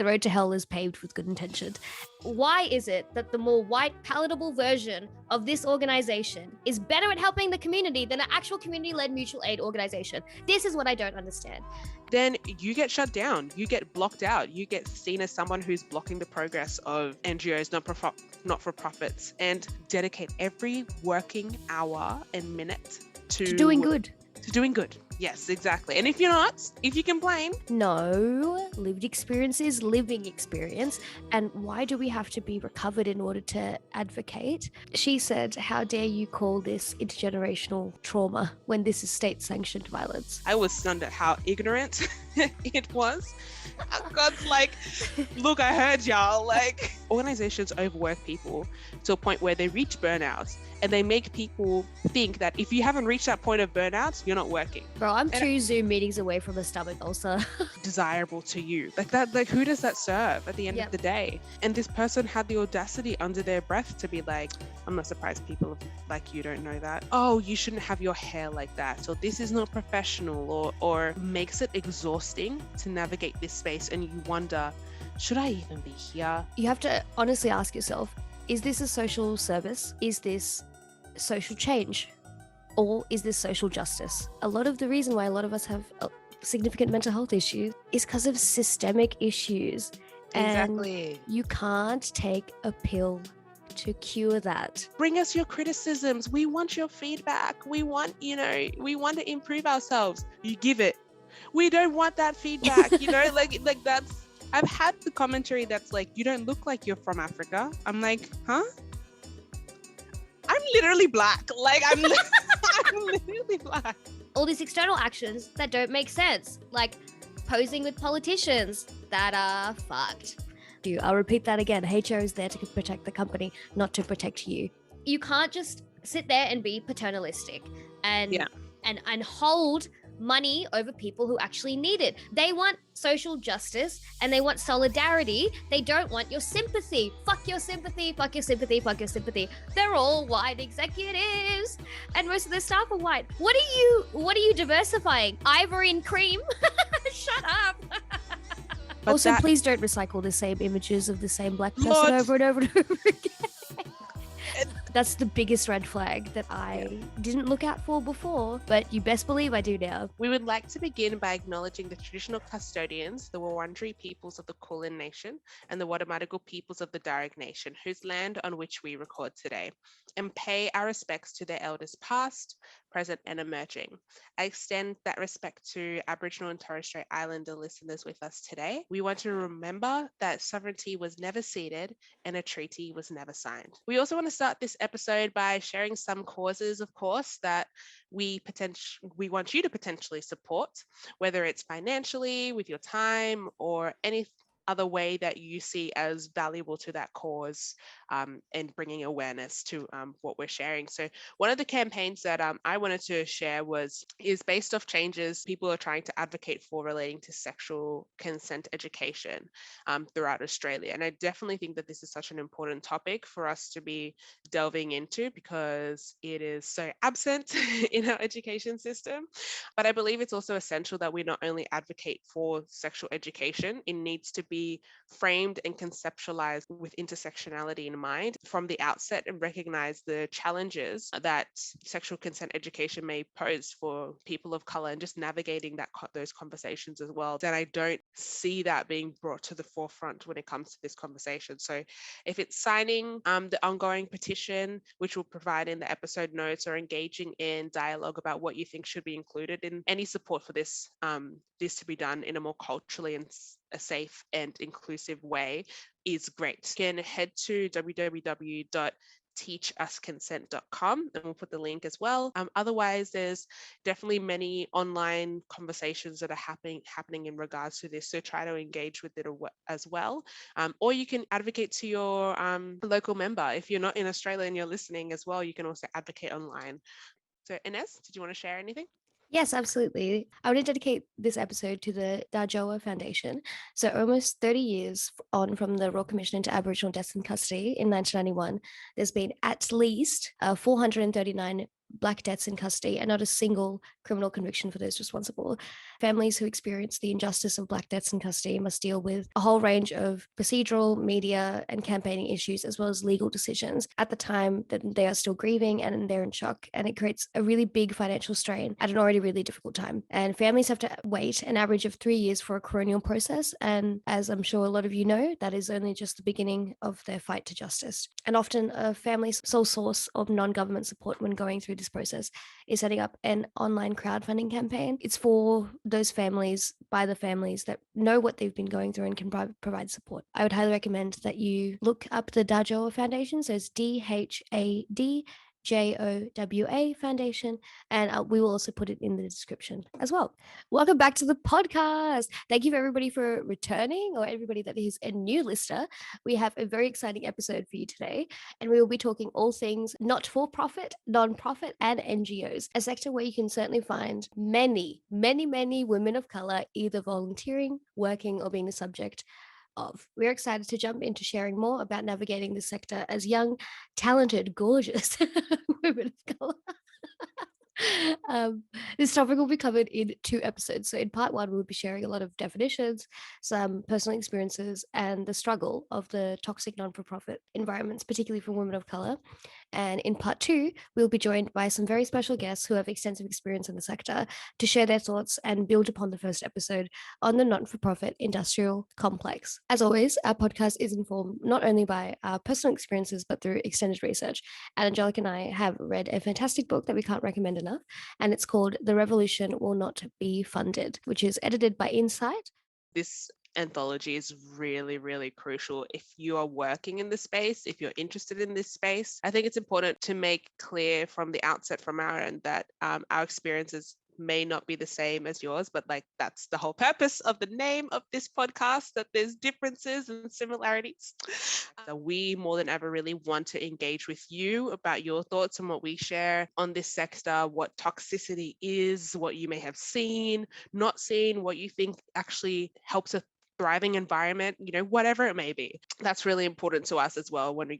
The road to hell is paved with good intention. Why is it that the more white, palatable version of this organization is better at helping the community than an actual community-led mutual aid organization? This is what I don't understand. Then you get shut down, you get blocked out, you get seen as someone who's blocking the progress of NGOs, not-for-profits, and dedicate every working hour and minute to doing good. To doing good. Yes, exactly. And if you're not, if you complain. No, lived experience is living experience. And why do we have to be recovered in order to advocate? She said, how dare you call this intergenerational trauma when this is state-sanctioned violence? I was stunned at how ignorant it was. God's like, look, I heard y'all. Like, organizations overwork people to a point where they reach burnout, and they make people think that if you haven't reached that point of burnout, you're not working. Bro, I'm 2 Zoom meetings away from a stomach ulcer. Desirable to you. Like that, like who does that serve at the end of the day? And this person had the audacity under their breath to be like, I'm not surprised people like you don't know that. Oh, you shouldn't have your hair like that. So this is not professional, or makes it exhausting to navigate this space. And you wonder, should I even be here? You have to honestly ask yourself, is this a social service? Is this social change? Or is this social justice? A lot of the reason why a lot of us have significant mental health issues is because of systemic issues. Exactly. And you can't take a pill to cure that. Bring us your criticisms. We want your feedback. We want to improve ourselves. You give it. We don't want that feedback, like that's, I've had the commentary that's like, you don't look like you're from Africa. I'm like, huh? I'm literally black. Like, I'm literally black. All these external actions that don't make sense, like posing with politicians that are fucked. I'll repeat that again. HR is there to protect the company, not to protect you. You can't just sit there and be paternalistic and hold money over people who actually need it. They want social justice and they want solidarity. They don't want your sympathy. Fuck your sympathy, fuck your sympathy, fuck your sympathy. They're all white executives and most of their staff are white. What are you diversifying? Ivory and cream? Shut up. But also, please don't recycle the same images of the same black person over and over and over again. That's the biggest red flag that I didn't look out for before, but you best believe I do now. We would like to begin by acknowledging the traditional custodians, the Wurundjeri peoples of the Kulin Nation, and the Wadamadigal peoples of the Darug Nation, whose land on which we record today, and pay our respects to their elders past, present, and emerging. I extend that respect to Aboriginal and Torres Strait Islander listeners with us today. We want to remember that sovereignty was never ceded and a treaty was never signed. We also want to start this episode by sharing some causes, of course, that we want you to potentially support, whether it's financially, with your time, or any other way that you see as valuable to that cause, and bringing awareness to what we're sharing. So one of the campaigns that I wanted to share is based off changes people are trying to advocate for relating to sexual consent education throughout Australia. And I definitely think that this is such an important topic for us to be delving into because it is so absent in our education system. But I believe it's also essential that we not only advocate for sexual education, it needs to be framed and conceptualized with intersectionality in mind from the outset and recognize the challenges that sexual consent education may pose for people of color and just navigating those conversations as well. And I don't see that being brought to the forefront when it comes to this conversation. So if it's signing the ongoing petition, which we'll provide in the episode notes, or engaging in dialogue about what you think should be included in any support for this to be done in a more culturally and a safe and inclusive way, is great. You can head to www.teachusconsent.com and we'll put the link as well. Otherwise, there's definitely many online conversations that are happening in regards to this, so try to engage with it as well. Or you can advocate to your local member. If you're not in Australia and you're listening as well, you can also advocate online. So Ines, did you want to share anything? Yes, absolutely. I want to dedicate this episode to the Dhadjowa Foundation. So almost 30 years on from the Royal Commission into Aboriginal Deaths in Custody in 1991, there's been at least 439 Black deaths in custody and not a single criminal conviction for those responsible. Families who experience the injustice of Black deaths in custody must deal with a whole range of procedural, media, and campaigning issues, as well as legal decisions at the time that they are still grieving and they're in shock. And it creates a really big financial strain at an already really difficult time. And families have to wait an average of 3 years for a coronial process. And as I'm sure a lot of you know, that is only just the beginning of their fight to justice. And often a family's sole source of non-government support when going through this process is setting up an online crowdfunding campaign. It's for those families, by the families that know what they've been going through and can provide support. I would highly recommend that you look up the Dhadjowa Foundation. So it's DHADJOWA Foundation, and we will also put it in the description as well. Welcome back to the podcast. Thank you for everybody for returning, or everybody that is a new listener. We have a very exciting episode for you today, and we will be talking all things not-for-profit, non-profit, and NGOs, a sector where you can certainly find many, many, many women of color either volunteering, working, or being the subject of. We're excited to jump into sharing more about navigating this sector as young, talented, gorgeous women of color. This topic will be covered in 2 episodes. So in part 1, we'll be sharing a lot of definitions, some personal experiences, and the struggle of the toxic non-for-profit environments, particularly for women of color. And in part 2, we'll be joined by some very special guests who have extensive experience in the sector to share their thoughts and build upon the first episode on the not-for-profit industrial complex. As always, our podcast is informed not only by our personal experiences, but through extended research. And Angelica and I have read a fantastic book that we can't recommend enough, and it's called The Revolution Will Not Be Funded, which is edited by Incite. This anthology is really, really crucial if you are working in this space, if you're interested in this space. I think it's important to make clear from the outset from our end that our experiences may not be the same as yours, but like that's the whole purpose of the name of this podcast, that there's differences and similarities. So we more than ever really want to engage with you about your thoughts and what we share on this sector, what toxicity is, what you may have seen, not seen, what you think actually helps a thriving environment, whatever it may be. That's really important to us as well when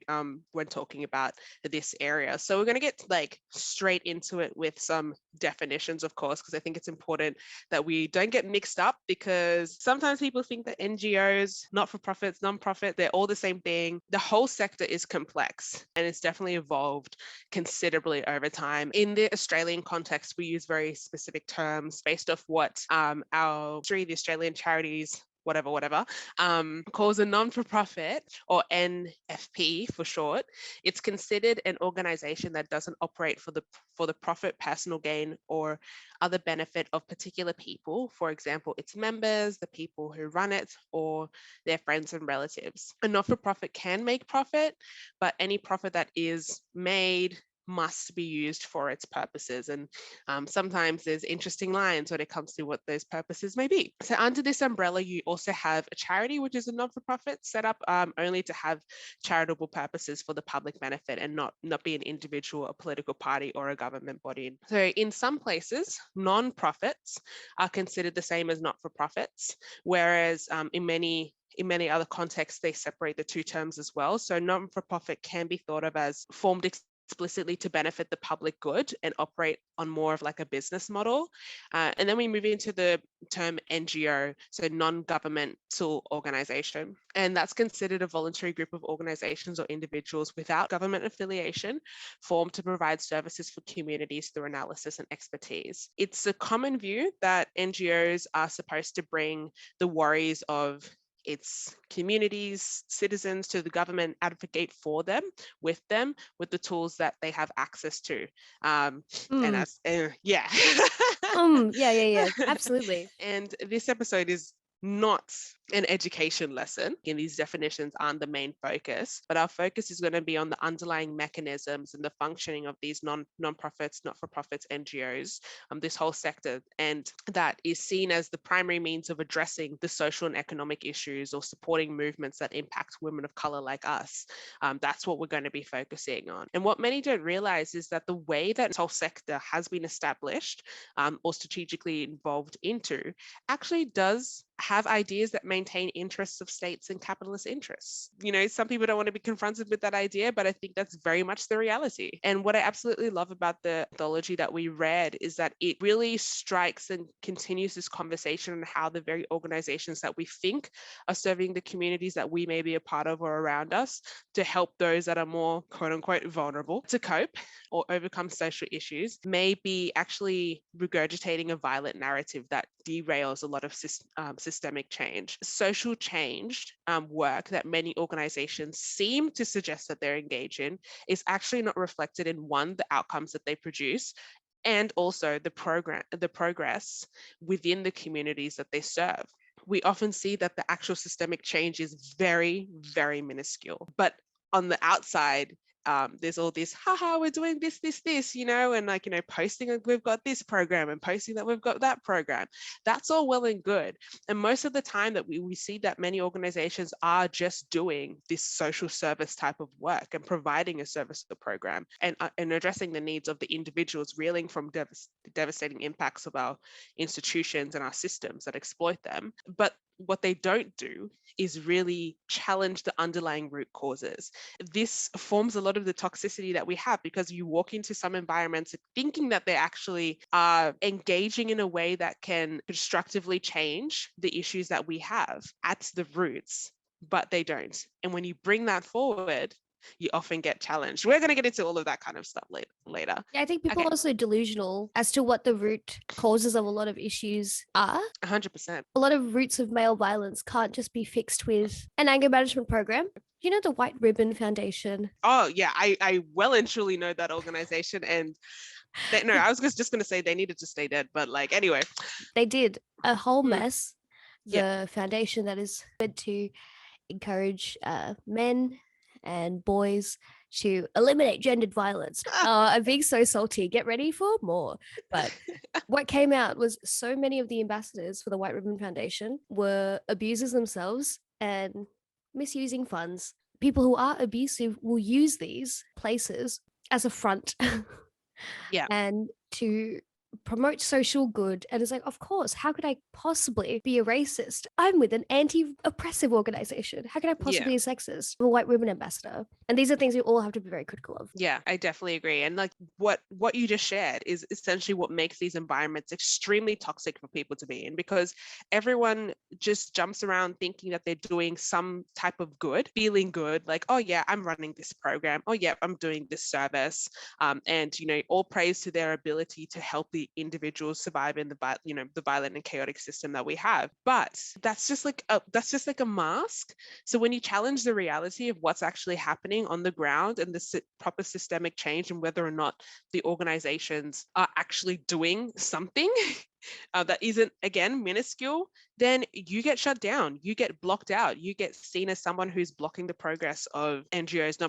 talking about this area. So we're going to get straight into it with some definitions, of course, because I think it's important that we don't get mixed up, because sometimes people think that NGOs, not-for-profits, non-profit, they're all the same thing. The whole sector is complex, and it's definitely evolved considerably over time. In the Australian context, we use very specific terms based off what the Australian Charities whatever, calls a non-for-profit, or NFP for short. It's considered an organization that doesn't operate for the profit, personal gain, or other benefit of particular people. For example, its members, the people who run it, or their friends and relatives. A not-for-profit can make profit, but any profit that is made must be used for its purposes. And sometimes there's interesting lines when it comes to what those purposes may be. So under this umbrella, you also have a charity, which is a non-for-profit set up only to have charitable purposes for the public benefit, and not be an individual, a political party, or a government body. So in some places, non-profits are considered the same as not-for-profits, whereas in many other contexts, they separate the 2 terms as well. So non-for-profit can be thought of as formed explicitly to benefit the public good and operate on more of like a business model. And then we move into the term NGO, so non-governmental organization. And that's considered a voluntary group of organizations or individuals without government affiliation, formed to provide services for communities through analysis and expertise. It's a common view that NGOs are supposed to bring the worries of its communities, citizens to the government, advocate for them, with the tools that they have access to. And that's, yeah. Yeah, absolutely. And this episode is not an education lesson, and these definitions aren't the main focus, but our focus is going to be on the underlying mechanisms and the functioning of these non-profits, not-for-profits, NGOs, this whole sector, and that is seen as the primary means of addressing the social and economic issues or supporting movements that impact women of color like us. That's what we're going to be focusing on. And what many don't realize is that the way that this whole sector has been established or strategically involved into actually does have ideas that may maintain interests of states and capitalist interests. Some people don't want to be confronted with that idea, but I think that's very much the reality. And what I absolutely love about the anthology that we read is that it really strikes and continues this conversation on how the very organizations that we think are serving the communities that we may be a part of or around us to help those that are more quote unquote vulnerable to cope or overcome social issues may be actually regurgitating a violent narrative that derails a lot of systemic change. Social change work that many organizations seem to suggest that they're engaged in is actually not reflected in, one, the outcomes that they produce, and also the progress within the communities that they serve. We often see that the actual systemic change is very, very minuscule. But on the outside, there's all this, haha, we're doing this, and posting that we've got this program and posting that we've got that program. That's all well and good. And most of the time that we see that many organizations are just doing this social service type of work and providing a service or program and addressing the needs of the individuals reeling from devastating impacts of our institutions and our systems that exploit them. But what they don't do is really challenge the underlying root causes. This forms a lot of the toxicity that we have, because you walk into some environments thinking that they actually are engaging in a way that can constructively change the issues that we have at the roots, but they don't. And when you bring that forward, you often get challenged. We're going to get into all of that kind of stuff later. Yeah, I think people are also delusional as to what the root causes of a lot of issues are. 100%. A lot of roots of male violence can't just be fixed with an anger management program. The White Ribbon Foundation? Oh, yeah, I well and truly know that organization. And I was just going to say they needed to stay dead, but anyway. They did a whole mess. The foundation that is meant to encourage men and boys to eliminate gendered violence. I'm being so salty. Get ready for more. But what came out was so many of the ambassadors for the White Ribbon Foundation were abusers themselves and misusing funds. People who are abusive will use these places as a front and to promote social good. And it's like, of course, how could I possibly be a racist? I'm with an anti-oppressive organization. How can I possibly be a sexist? I'm a White Ribbon ambassador. And these are things we all have to be very critical of. Yeah, I definitely agree. And what you just shared is essentially what makes these environments extremely toxic for people to be in, because everyone just jumps around thinking that they're doing some type of good, feeling good, like, oh yeah, I'm running this program. Oh yeah, I'm doing this service. And all praise to their ability to help the individuals survive in the violent and chaotic system that we have. But that's just like a mask. So when you challenge the reality of what's actually happening on the ground and the proper systemic change, and whether or not the organizations are actually doing something that isn't, again, minuscule, then you get shut down, you get blocked out, you get seen as someone who's blocking the progress of NGOs,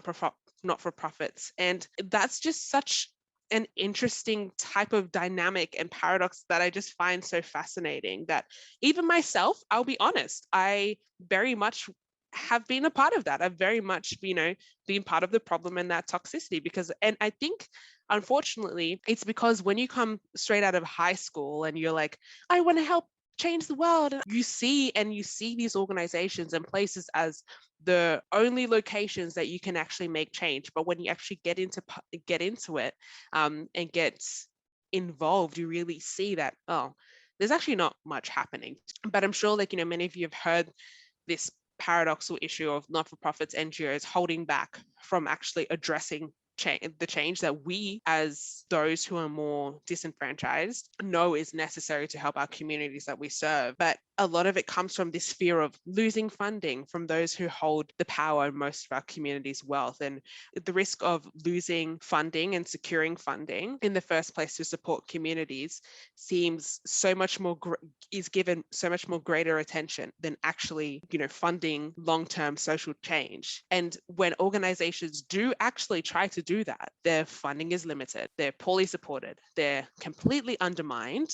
not-for-profits. And that's just such an interesting type of dynamic and paradox that I just find so fascinating, that even myself, I'll be honest, I very much have been a part of that. I've very much, been part of the problem and that toxicity, and I think, unfortunately, it's because when you come straight out of high school and you're like, I want to help change the world, you see these organizations and places as the only locations that you can actually make change. But when you actually get into it and get involved, you really see that, oh, there's actually not much happening. But I'm sure many of you have heard this paradoxical issue of not-for-profits, NGOs holding back from actually addressing the change that we, as those who are more disenfranchised, know is necessary to help our communities that we serve. But a lot of it comes from this fear of losing funding from those who hold the power in most of our communities' wealth, and the risk of losing funding and securing funding in the first place to support communities seems is given so much more greater attention than actually, funding long-term social change. And when organizations do actually try to do that, their funding is limited, they're poorly supported, they're completely undermined.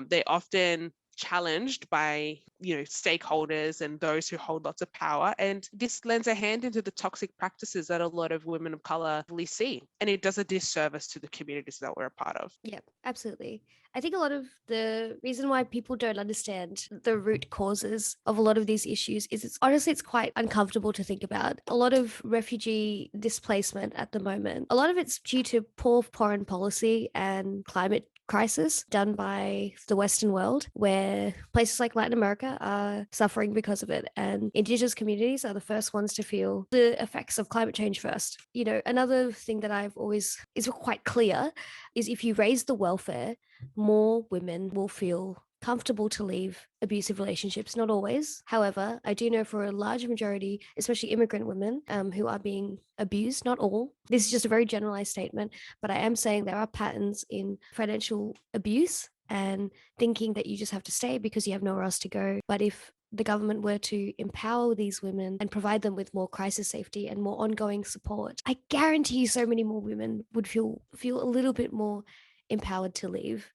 They often challenged by, stakeholders and those who hold lots of power. And this lends a hand into the toxic practices that a lot of women of color really see. And it does a disservice to the communities that we're a part of. Yep, absolutely. I think a lot of the reason why people don't understand the root causes of a lot of these issues is it's quite uncomfortable to think about. A lot of refugee displacement at the moment, a lot of it's due to poor foreign policy and climate crisis done by the Western world, where places like Latin America are suffering because of it. And Indigenous communities are the first ones to feel the effects of climate change first. Another thing that I've always is quite clear is if you raise the welfare, more women will feel comfortable to leave abusive relationships. Not always. However, I do know for a large majority, especially immigrant women who are being abused, not all. This is just a very generalized statement, but I am saying there are patterns in financial abuse and thinking that you just have to stay because you have nowhere else to go. But if the government were to empower these women and provide them with more crisis safety and more ongoing support, I guarantee you so many more women would feel a little bit more empowered to leave.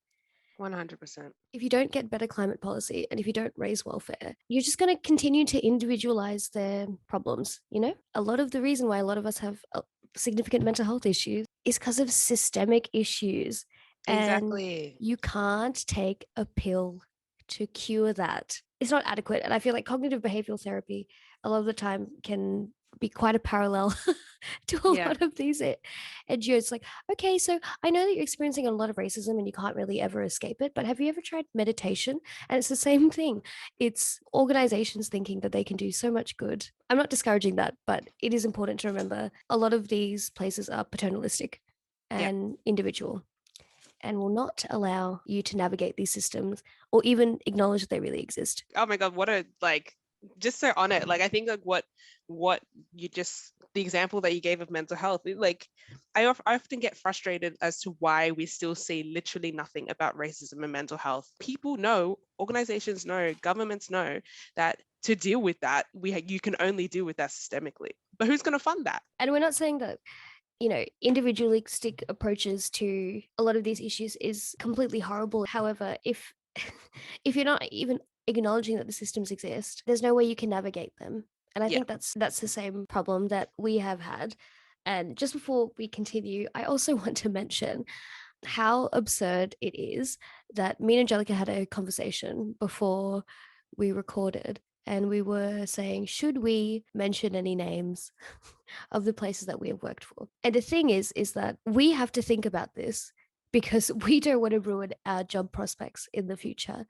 100%. If you don't get better climate policy and if you don't raise welfare, you're just going to continue to individualize their problems. A lot of the reason why a lot of us have significant mental health issues is because of systemic issues. Exactly. And you can't take a pill to cure that. It's not adequate. And I feel like cognitive behavioral therapy a lot of the time can be quite a parallel to a Yeah. lot of these NGOs. Like, okay, so I know that you're experiencing a lot of racism and you can't really ever escape it, but have you ever tried meditation? And it's the same thing. It's organizations thinking that they can do so much good. I'm not discouraging that, but it is important to remember a lot of these places are paternalistic Yeah. and individual and will not allow you to navigate these systems or even acknowledge that they really exist. Oh my God, what a just so on it. I think what you just the example that you gave of mental health, I often get frustrated as to why we still see literally nothing about racism and mental health. People know, organizations know, governments know that to deal with that, you can only deal with that systemically. But who's going to fund that? And we're not saying that individualistic approaches to a lot of these issues is completely horrible. However, if if you're not even acknowledging that the systems exist, there's no way you can navigate them. And I Yeah. think that's the same problem that we have had. And just before we continue, I also want to mention how absurd it is that me and Angelica had a conversation before we recorded, and we were saying, should we mention any names of the places that we have worked for? And the thing is that we have to think about this because we don't want to ruin our job prospects in the future.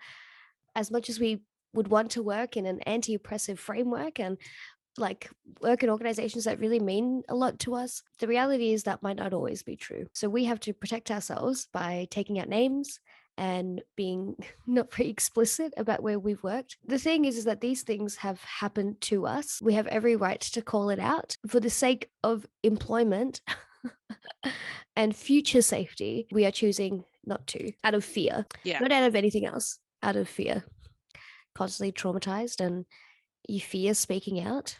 As much as we would want to work in an anti-oppressive framework and work in organizations that really mean a lot to us, the reality is that might not always be true. So we have to protect ourselves by taking out names and being not very explicit about where we've worked. The thing is that these things have happened to us. We have every right to call it out for the sake of employment and future safety. We are choosing not to, out of fear, not out of anything else, out of fear. Constantly traumatized, and you fear speaking out,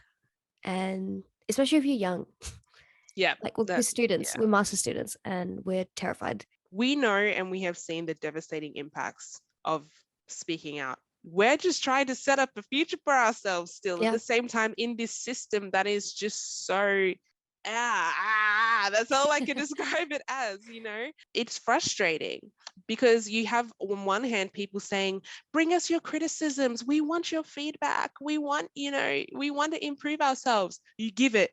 and especially if you're young. Yeah. We're students, we're master students, and we're terrified. We know and we have seen the devastating impacts of speaking out. We're just trying to set up a future for ourselves still at the same time in this system that is just so that's all I can describe it as. It's frustrating because you have on one hand people saying, bring us your criticisms, we want your feedback, we want to improve ourselves. You give it.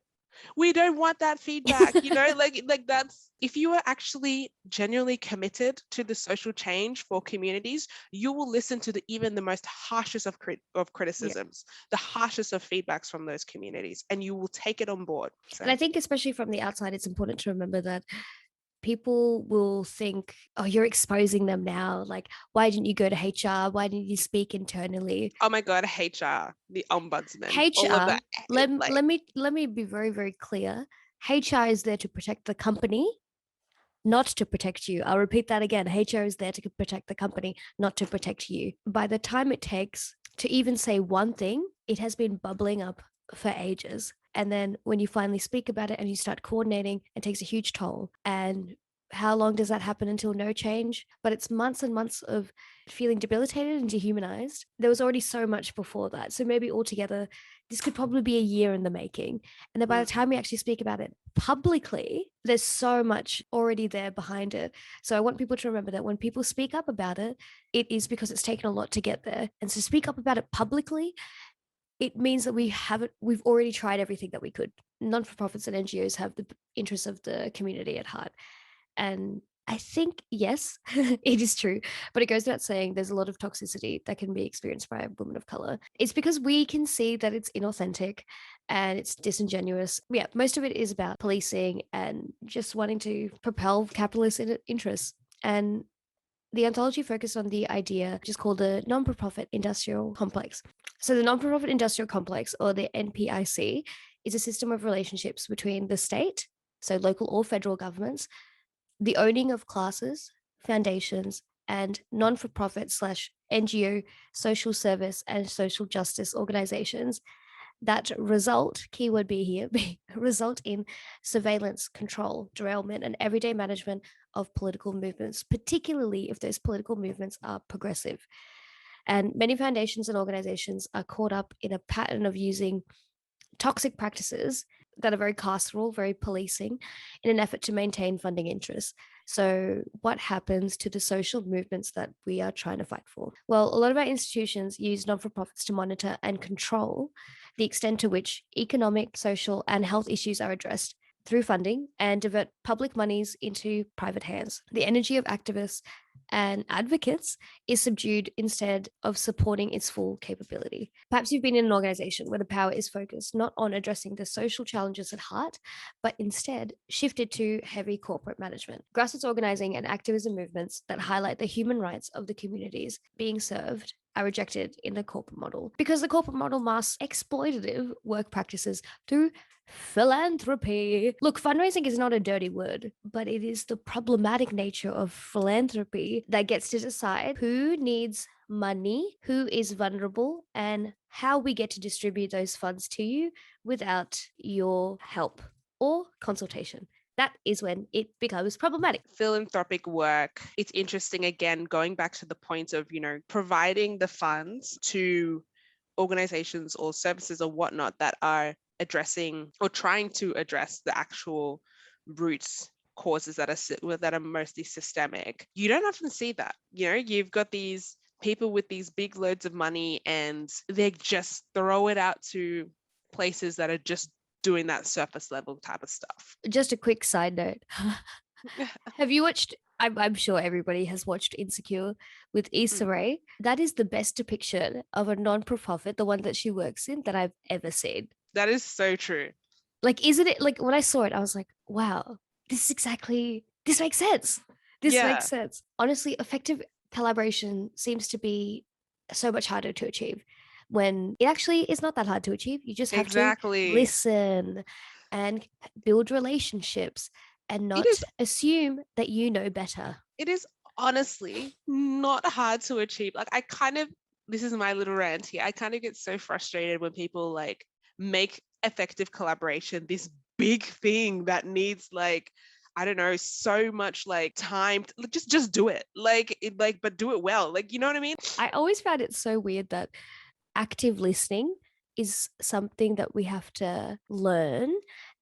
We don't want that feedback, that's, if you are actually genuinely committed to the social change for communities, you will listen to even the most harshest of criticisms, the harshest of feedbacks from those communities, and you will take it on board. So. And I think especially from the outside, it's important to remember that people will think, oh, you're exposing them now. Like, why didn't you go to HR? Why didn't you speak internally? Oh my God, HR, the ombudsman, HR, all of that. Let me be very, very clear. HR is there to protect the company, not to protect you. I'll repeat that again. HR is there to protect the company, not to protect you. By the time it takes to even say one thing, it has been bubbling up for ages. And then when you finally speak about it and you start coordinating, it takes a huge toll. And how long does that happen until no change? But it's months and months of feeling debilitated and dehumanized. There was already so much before that. So maybe altogether, this could probably be a year in the making. And then by the time we actually speak about it publicly, there's so much already there behind it. So I want people to remember that when people speak up about it, it is because it's taken a lot to get there. And so speak up about it publicly, it means that we've already tried everything that we could. Non-for-profits and NGOs have the interests of the community at heart. And I think, yes, it is true, but it goes without saying there's a lot of toxicity that can be experienced by women of color. It's because we can see that it's inauthentic and it's disingenuous. Yeah, most of it is about policing and just wanting to propel capitalist interests. And the anthology focused on the idea, which is called the non-for-profit industrial complex. So the non-for-profit industrial complex, or the NPIC, is a system of relationships between the state, so local or federal governments, the owning of classes, foundations, and non-for-profit slash NGO social service and social justice organizations that result, keyword B here, result in surveillance, control, derailment, and everyday management of political movements, particularly if those political movements are progressive. And many foundations and organizations are caught up in a pattern of using toxic practices that are very carceral, very policing, in an effort to maintain funding interests. So, what happens to the social movements that we are trying to fight for? Well, a lot of our institutions use non for profits to monitor and control the extent to which economic, social, and health issues are addressed through funding and divert public monies into private hands. The energy of activists and advocates is subdued instead of supporting its full capability. Perhaps you've been in an organization where the power is focused not on addressing the social challenges at heart, but instead shifted to heavy corporate management. Grassroots organizing and activism movements that highlight the human rights of the communities being served are rejected in the corporate model because the corporate model masks exploitative work practices through philanthropy. Look, fundraising is not a dirty word, but it is the problematic nature of philanthropy that gets to decide who needs money, who is vulnerable, and how we get to distribute those funds to you without your help or consultation. That is when it becomes problematic. Philanthropic work, it's interesting, again, going back to the point of, providing the funds to organizations or services or whatnot that are addressing or trying to address the actual roots causes that are mostly systemic. You don't often see that. You've got these people with these big loads of money and they just throw it out to places that are just doing that surface level type of stuff. Just a quick side note. Have you watched? I'm sure everybody has watched Insecure with Issa Rae. That is the best depiction of a non-profit, the one that she works in, that I've ever seen. That is so true. Like, isn't it? Like, when I saw it, I was like, wow, this makes sense. This makes sense. Honestly, effective collaboration seems to be so much harder to achieve when it actually is not that hard to achieve. You just have to listen and build relationships and not assume that you know better. It is honestly not hard to achieve. Like, this is my little rant here. I kind of get so frustrated when people like make effective collaboration this big thing that needs I don't know, so much time. Just do it. But do it well. You know what I mean? I always found it so weird that active listening is something that we have to learn.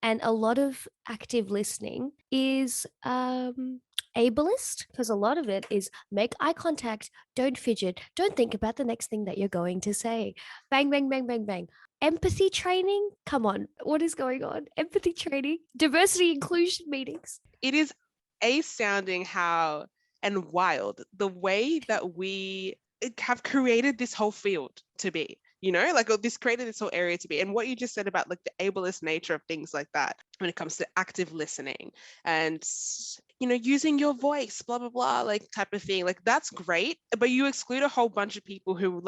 And a lot of active listening is ableist, because a lot of it is make eye contact, don't fidget, don't think about the next thing that you're going to say. Bang, bang, bang, bang, bang. Empathy training? Come on, what is going on? Empathy training, diversity inclusion meetings. It is astounding how and wild the way that we have created this whole field to be. This created this whole area to be. And what you just said about the ableist nature of things like that when it comes to active listening and using your voice, blah blah blah, type of thing, that's great, but you exclude a whole bunch of people who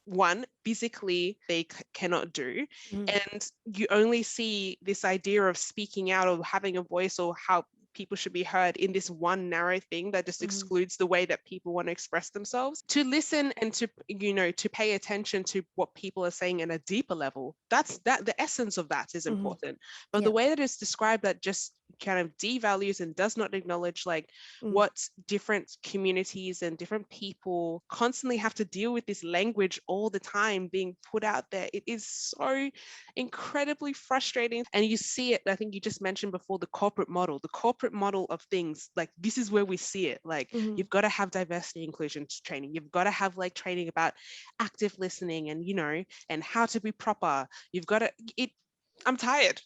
one, physically they cannot do, and you only see this idea of speaking out or having a voice or how people should be heard in this one narrow thing that just excludes the way that people want to express themselves. To listen and to pay attention to what people are saying at a deeper level, the essence of that is important. But the way that it's described, that just kind of devalues and does not acknowledge like Mm. what different communities and different people constantly have to deal with, this language all the time being put out there. It is so incredibly frustrating. And you see it, I think you just mentioned before, the corporate model of things. Like, this is where we see it. Like, Mhm. you've got to have diversity inclusion training. You've got to have like training about active listening and, you know, and how to be proper. You've got to, I'm tired.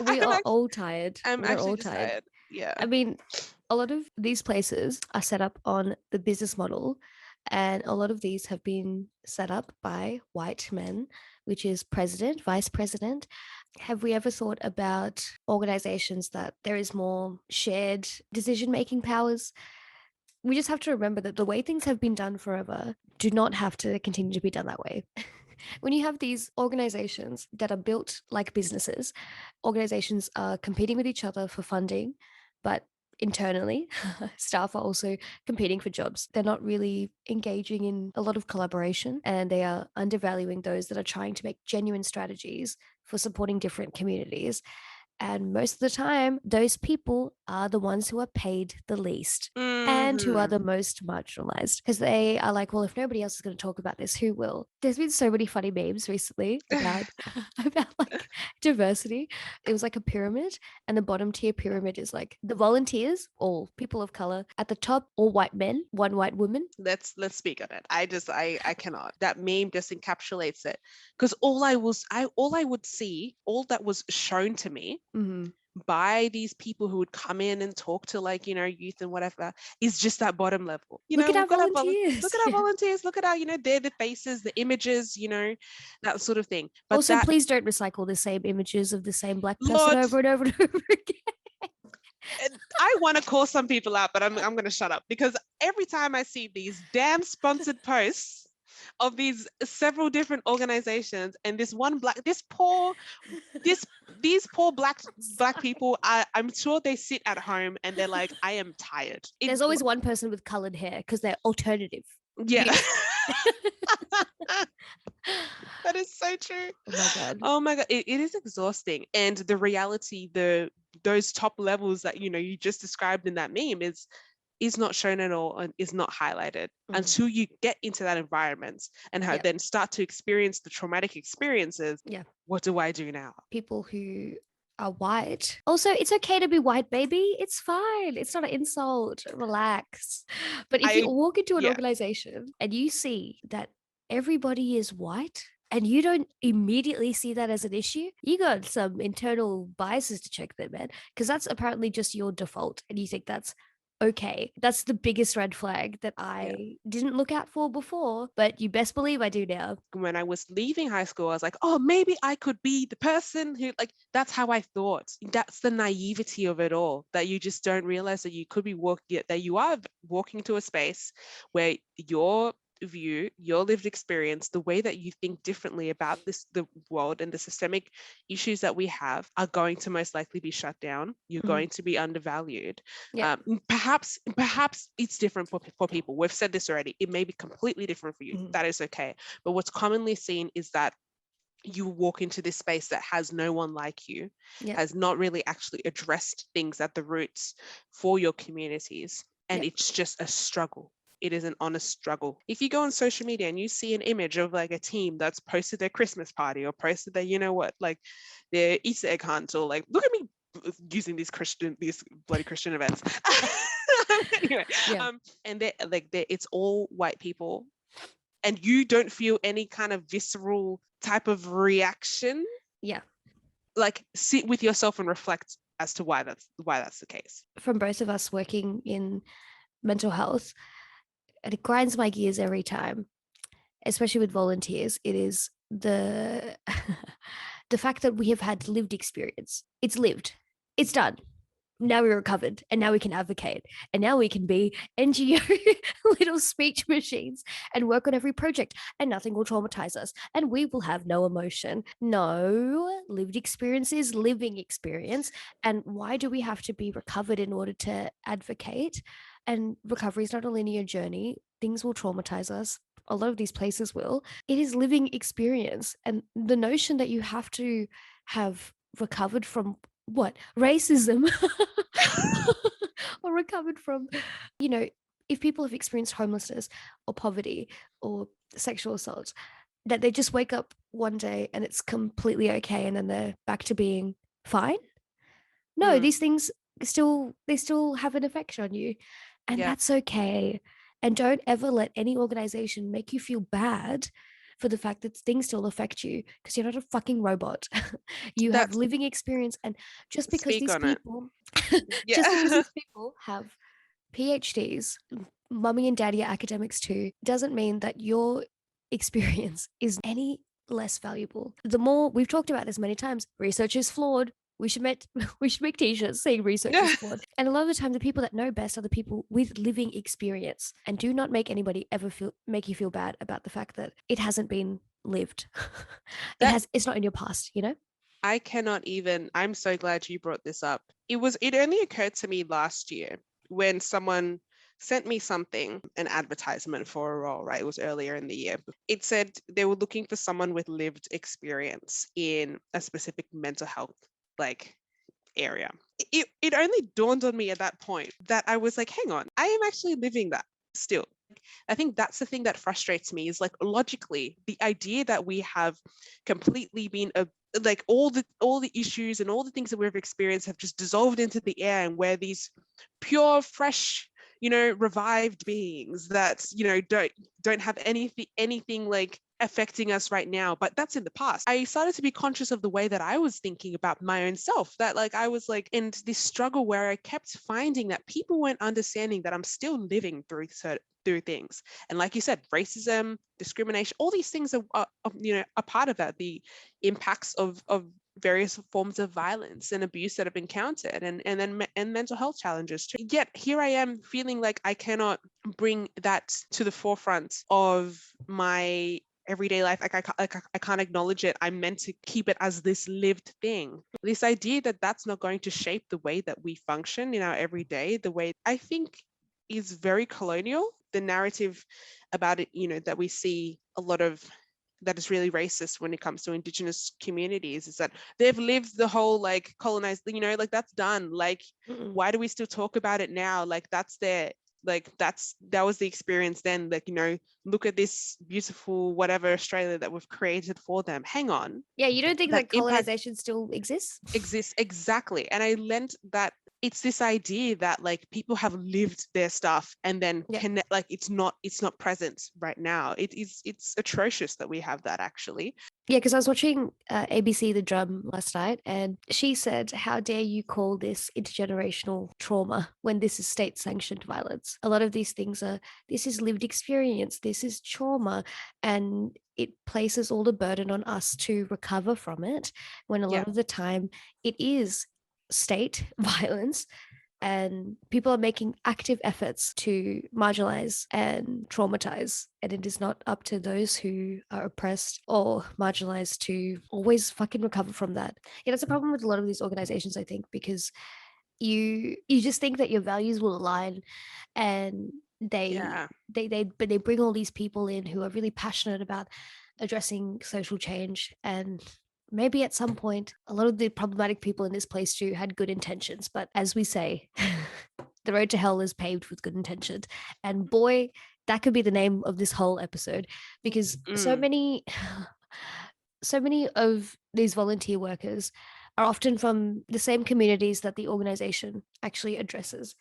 We are all tired. I'm We're actually all just tired. tired. Yeah. I mean, a lot of these places are set up on the business model, and a lot of these have been set up by white men, which is president, vice president. Have we ever thought about organizations that there is more shared decision making powers? We just have to remember that the way things have been done forever do not have to continue to be done that way. When you have these organizations that are built like businesses, organizations are competing with each other for funding, but internally, staff are also competing for jobs. They're not really engaging in a lot of collaboration, and they are undervaluing those that are trying to make genuine strategies for supporting different communities. And most of the time, those people are the ones who are paid the least and who are Mhm. the most marginalized, because they are like, well, if nobody else is going to talk about this, who will? There's been so many funny memes recently about about like diversity. It was like a pyramid, and the bottom tier pyramid is like the volunteers, all people of color. At the top, all white men, one white woman. Let's speak on it. I cannot. That meme just encapsulates it. Because all I would see, all that was shown to me Mhm. by these people who would come in and talk to, like, you know, youth and whatever, is just that bottom level. You Look know, at our we've got volunteers. look at our Yeah. volunteers, look at our, you know, they're the faces, the images, you know, that sort of thing. But Also, that, please don't recycle the same images of the same black person Lord, over and over and over again. I want to call some people out, but I'm going to shut up, because every time I see these damn sponsored posts of these several different organizations, and this one black, this these poor black people, I'm sure they sit at home and they're like, I am tired. There's always one person with colored hair because they're alternative. Yeah. Beauty. That is so true. Oh my God. Oh my God, it is exhausting. And the reality, those top levels that, you know, you just described in that meme is not shown at all and is not highlighted until you get into that environment and Yeah. then start to experience the traumatic experiences. Yeah. What do I do now? People who are white. Also, it's okay to be white, baby. It's fine. It's not an insult. Relax. But if you I walk into an Yeah. organization and you see that everybody is white, and you don't immediately see that as an issue, you got some internal biases to check there, man. Because that's apparently just your default. And you think that's okay. That's the biggest red flag that Yeah. I didn't look out for before, but you best believe I do now. When I was leaving high school, I was like, oh, maybe I could be the person who, like, that's how I thought. That's the naivety of it all, that you just don't realize that you could be that you are walking to a space where your view, your lived experience, the way that you think differently about the world and the systemic issues that we have are going to most likely be shut down. You're going to be undervalued. Yeah. Perhaps it's different for people. We've said this already. It may be completely different for you. That is okay. But what's commonly seen is that you walk into this space that has no one like you, Yeah. has not really actually addressed things at the roots for your communities. And Yep. it's just a struggle. It is an honest struggle. If you go on social media and you see an image of like a team that's posted their Christmas party or posted their, you know what, like their Easter egg hunt, or like, look at me using these bloody Christian events. Anyway, Yeah. and it's all white people, and you don't feel any kind of visceral type of reaction. Yeah. Like, sit with yourself and reflect as to why that's the case. From both of us working in mental health, and it grinds my gears every time, especially with volunteers. It is the the fact that we have had lived experience. It's lived. It's done. Now we're recovered, and now we can advocate, and now we can be NGO little speech machines and work on every project, and nothing will traumatize us, and we will have no emotion. No, lived experience is living experience. And why do we have to be recovered in order to advocate? And recovery is not a linear journey. Things will traumatize us. A lot of these places will. It is living experience. And the notion that you have to have recovered from what, racism or recovered from, you know, if people have experienced homelessness or poverty or sexual assault, that they just wake up one day and it's completely okay and then they're back to being fine. No, Mm, these things still have an effect on you, and yeah, that's okay. And don't ever let any organization make you feel bad for the fact that things still affect you, because you're not a fucking robot. You have that's living experience, and just because speak these on it. people just because Yeah. these people have PhDs, mummy and daddy are academics too, doesn't mean that your experience is any less valuable. The more we've talked about this many times, research is flawed. We should make we should make t-shirts saying research is flawed. And a lot of the time the people that know best are the people with living experience. And do not make anybody ever make you feel bad about the fact that it hasn't been lived. That It's not in your past, you know? I cannot even, I'm so glad you brought this up. It only occurred to me last year when someone sent me something, an advertisement for a role, right? It was earlier in the year. It said they were looking for someone with lived experience in a specific mental health like area. It only dawned on me at that point that I was like, hang on, I am actually living that still. I think that's the thing that frustrates me is like logically the idea that we have completely been like all the issues and all the things that we've experienced have just dissolved into the air, and we're these pure, fresh, revived beings that don't have anything like affecting us right now, but that's in the past. I started to be conscious of the way that I was thinking about my own self, that like I was like in this struggle where I kept finding that people weren't understanding that I'm still living through things. And like you said, racism, discrimination, all these things are a part of that, the impacts of various forms of violence and abuse that have been encountered, and mental health challenges too. Yet here I am feeling like I cannot bring that to the forefront of my everyday life. I can't acknowledge it. I'm meant to keep it as this lived thing. This idea that that's not going to shape the way that we function in our everyday, the way I think is very colonial. The narrative about it, that we see a lot of that is really racist when it comes to Indigenous communities, is that they've lived the whole like colonized, like that's done. Like, Mm-mm. why do we still talk about it now? Like that's there. Like that was the experience then. Like, look at this beautiful whatever Australia that we've created for them. Hang on, Yeah, you don't think that that impact colonization still exists? exists exactly. And I lent that it's this idea that like people have lived their stuff and then Yeah. connect, like it's not present right now. It's atrocious that we have that actually. Yeah, because I was watching ABC The Drum last night, and she said, "How dare you call this intergenerational trauma when this is state-sanctioned violence? A lot of these things this is lived experience, this is trauma, and it places all the burden on us to recover from it, when a Yeah, lot of the time it is state violence, and people are making active efforts to marginalize and traumatize. And it is not up to those who are oppressed or marginalized to always fucking recover from that. Yeah, that's a problem with a lot of these organizations, I think, because you just think that your values will align, and yeah, they bring all these people in who are really passionate about addressing social change. And maybe at some point a lot of the problematic people in this place too had good intentions, but as we say, the road to hell is paved with good intentions. And boy, that could be the name of this whole episode, because so mm, many so many of these volunteer workers are often from the same communities that the organization actually addresses.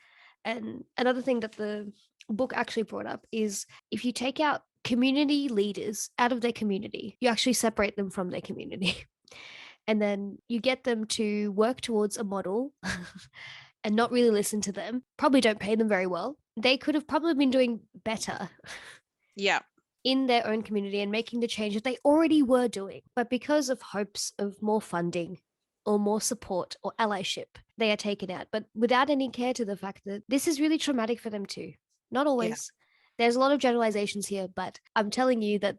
And another thing that the book actually brought up is, if you take out community leaders out of their community, you actually separate them from their community. And then you get them to work towards a model and not really listen to them, probably don't pay them very well. They could have probably been doing better yeah, in their own community and making the change that they already were doing. But because of hopes of more funding or more support or allyship, they are taken out, but without any care to the fact that this is really traumatic for them too. Not yeah, always. There's a lot of generalizations here, but I'm telling you that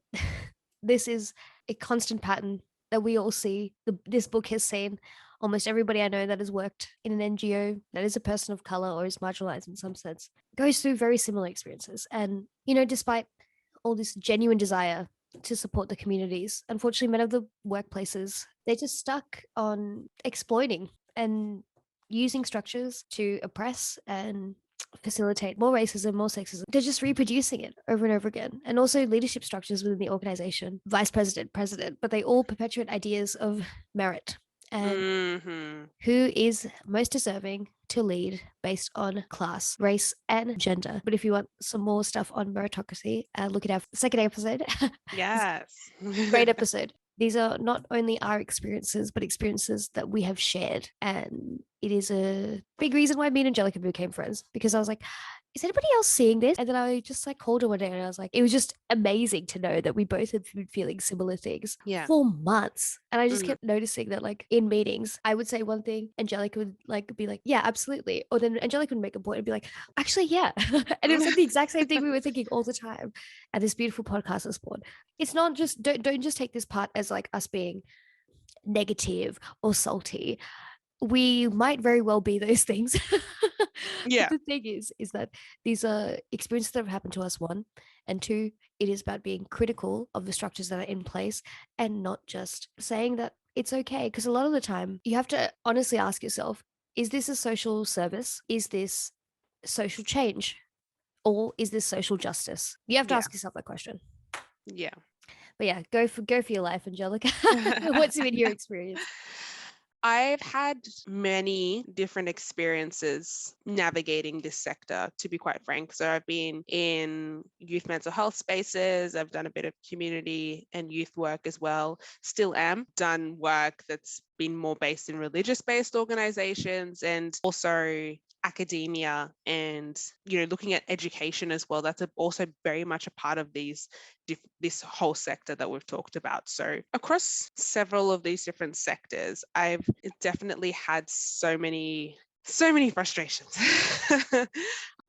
this is a constant pattern that we all see. This book has seen. Almost everybody I know that has worked in an NGO, that is a person of color or is marginalized in some sense, goes through very similar experiences. And, despite all this genuine desire to support the communities, unfortunately, many of the workplaces, they're just stuck on exploiting and using structures to oppress and facilitate more racism, more sexism. They're just reproducing it over and over again. And also leadership structures within the organization, vice president, president, but they all perpetuate ideas of merit and who is most deserving to lead based on class, race, and gender. But if you want some more stuff on meritocracy, look at our second episode. Yes. Great episode. These are not only our experiences, but experiences that we have shared. And it is a big reason why me and Angelica became friends, because I was like, is anybody else seeing this? And then I just like called her one day and I was like, it was just amazing to know that we both had been feeling similar things for months. And I just kept noticing that like in meetings, I would say one thing, Angelica would like be like, yeah, absolutely. Or then Angelica would make a point and be like, actually, yeah. And it was like the exact same thing we were thinking all the time. And this beautiful podcast is born. It's not just, don't just take this part as like us being negative or salty. We might very well be those things. Yeah. But the thing is that these are experiences that have happened to us, one, and two, it is about being critical of the structures that are in place and not just saying that it's okay. Because a lot of the time you have to honestly ask yourself, is this a social service? Is this social change? Or is this social justice? You have to ask yourself that question. Yeah. But yeah, go for your life, Angelica. What's been your experience? I've had many different experiences navigating this sector, to be quite frank. So I've been in youth mental health spaces. I've done a bit of community and youth work as well. Still am. Done work that's been more based in religious-based organizations and also academia and, looking at education as well. That's also very much a part of this whole sector that we've talked about. So across several of these different sectors, I've definitely had so many frustrations.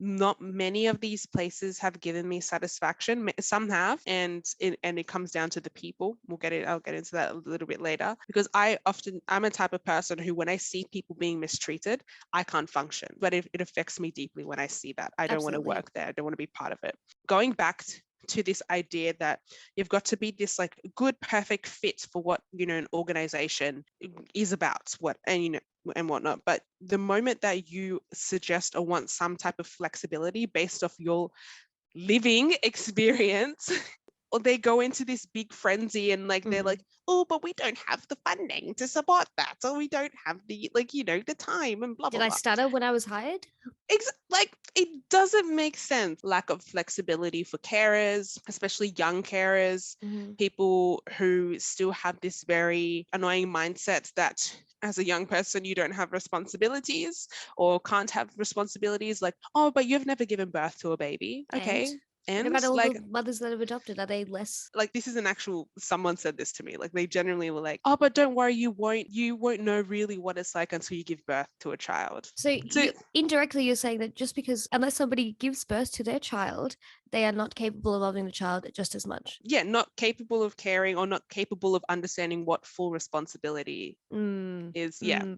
Not many of these places have given me satisfaction. Some have, and it comes down to the people. I'll get into that a little bit later, because I'm a type of person who, when I see people being mistreated, I can't function. But it affects me deeply when I see that. I don't want to work there. I don't want to be part of it. Going back to this idea that you've got to be this like good, perfect fit for what, an organization is about, and whatnot. But the moment that you suggest or want some type of flexibility based off your living experience, or they go into this big frenzy and like they're like, oh, but we don't have the funding to support that, or we don't have the the time and blah blah. Did I stutter when I was hired? It doesn't make sense. Lack of flexibility for carers, especially young carers, people who still have this very annoying mindset that as a young person, you don't have responsibilities or can't have responsibilities, like, oh, but you've never given birth to a baby. Okay. And what about all the mothers that have adopted? Are they less? Like, this is someone said this to me. Like, they genuinely were like, oh, but don't worry, you won't know really what it's like until you give birth to a child. So indirectly, you're saying that just because, unless somebody gives birth to their child, they are not capable of loving the child just as much. Yeah, not capable of caring or not capable of understanding what full responsibility is. Yeah.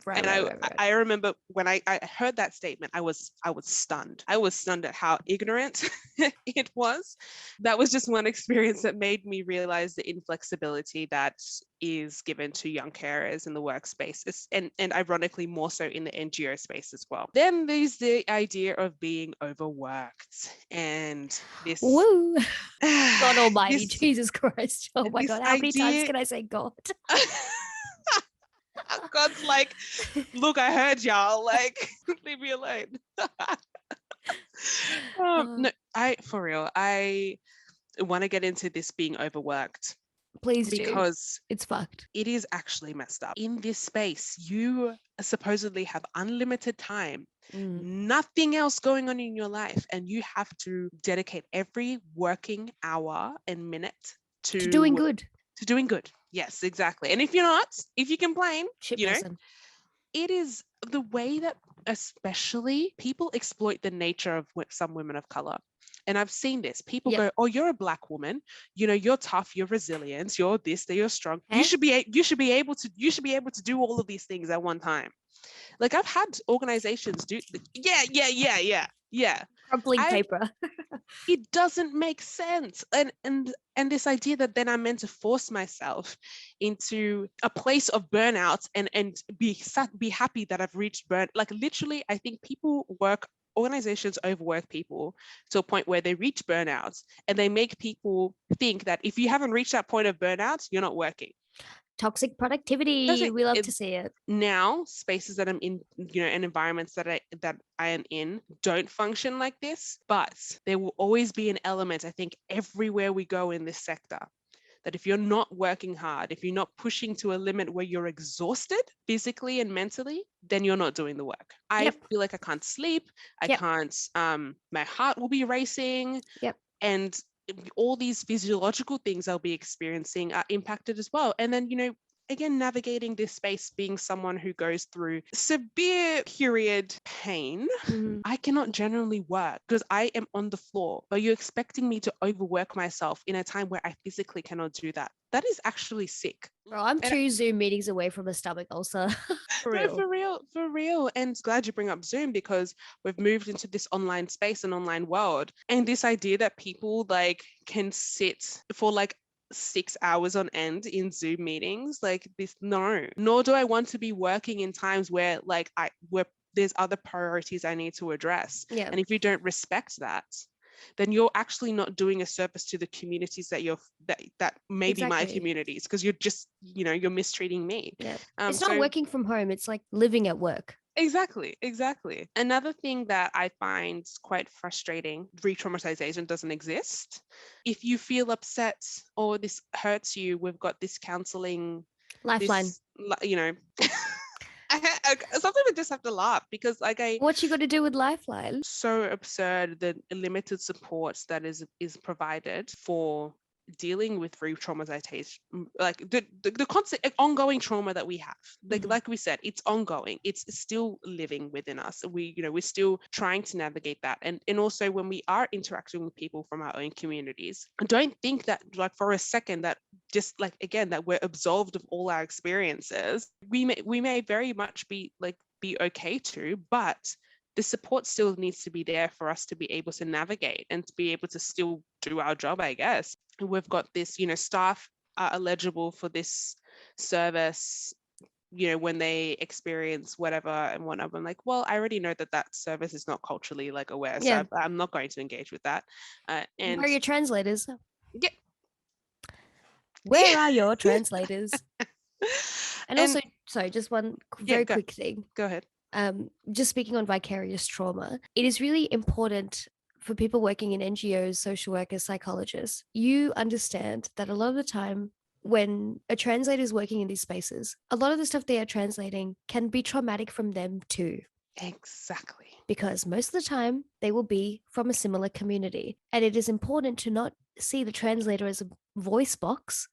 I remember when I heard that statement, I was stunned. I was stunned at how ignorant it was. That was just one experience that made me realize the inflexibility that is given to young carers in the workspace, and ironically more so in the NGO space as well. Then there's the idea of being overworked, and this woo God almighty, Jesus Christ, oh my God, how many times can I say God? God's like, look, I heard y'all, like, leave me alone. No, for real, I want to get into this being overworked. Please do. Because it's fucked. It is actually messed up. In this space, you supposedly have unlimited time, nothing else going on in your life, and you have to dedicate every working hour and minute to doing good. To doing good. Yes, exactly. And if you complain, person. It is the way that especially people exploit the nature of some women of color. And I've seen this. People go, oh, you're a Black woman. You're tough. You're resilient. You're this. You're strong. You should be able to do all of these things at one time. Like, I've had organizations do. Yeah. Crumpling I paper. it doesn't make sense. And this idea that then I'm meant to force myself into a place of burnout and be happy that I've reached burn. Like literally, I think organizations overwork people to a point where they reach burnout, and they make people think that if you haven't reached that point of burnout, you're not working. Toxic productivity. We love to see it. Now spaces that I'm in, and environments that I am in don't function like this, but there will always be an element, I think, everywhere we go in this sector, that if you're not working hard, if you're not pushing to a limit where you're exhausted physically and mentally, then you're not doing the work. I feel like I can't sleep. I can't, my heart will be racing. And all these physiological things I'll be experiencing are impacted as well. And then, again, navigating this space, being someone who goes through severe period pain, I cannot generally work because I am on the floor. But you're expecting me to overwork myself in a time where I physically cannot do that. That is actually sick. Bro, I'm 2 Zoom meetings away from a stomach ulcer. For real. No, for real. And glad you bring up Zoom, because we've moved into this online space and online world. And this idea that people can sit for 6 hours on end in Zoom meetings, no. Nor do I want to be working in times where there's other priorities I need to address. And if you don't respect that, then you're actually not doing a service to the communities that maybe my communities, because you're just, you're mistreating me. It's not working from home. It's like living at work. Exactly. Another thing that I find quite frustrating, re-traumatization doesn't exist. If you feel upset or this hurts you, we've got this counseling lifeline. Sometimes I just have to laugh because what you got to do with lifeline? So absurd, the limited support that is provided for dealing with re-traumatization, the constant ongoing trauma that we have, like we said, it's ongoing, it's still living within us. We're still trying to navigate that, and also when we are interacting with people from our own communities, don't think that for a second that just again that we're absolved of all our experiences. We may very much be okay to, but the support still needs to be there for us to be able to navigate and to be able to still do our job, I guess. We've got this, staff are eligible for this service, when they experience whatever and whatnot. I'm like, well, I already know that service is not culturally aware, so I'm not going to engage with that. And where are your translators? Yeah. Where are your translators? And also, sorry, just one very quick thing. Go ahead. Just speaking on vicarious trauma, it is really important for people working in NGOs, social workers, psychologists. You understand that a lot of the time when a translator is working in these spaces, a lot of the stuff they are translating can be traumatic from them too. Exactly. Because most of the time they will be from a similar community. And it is important to not see the translator as a voice box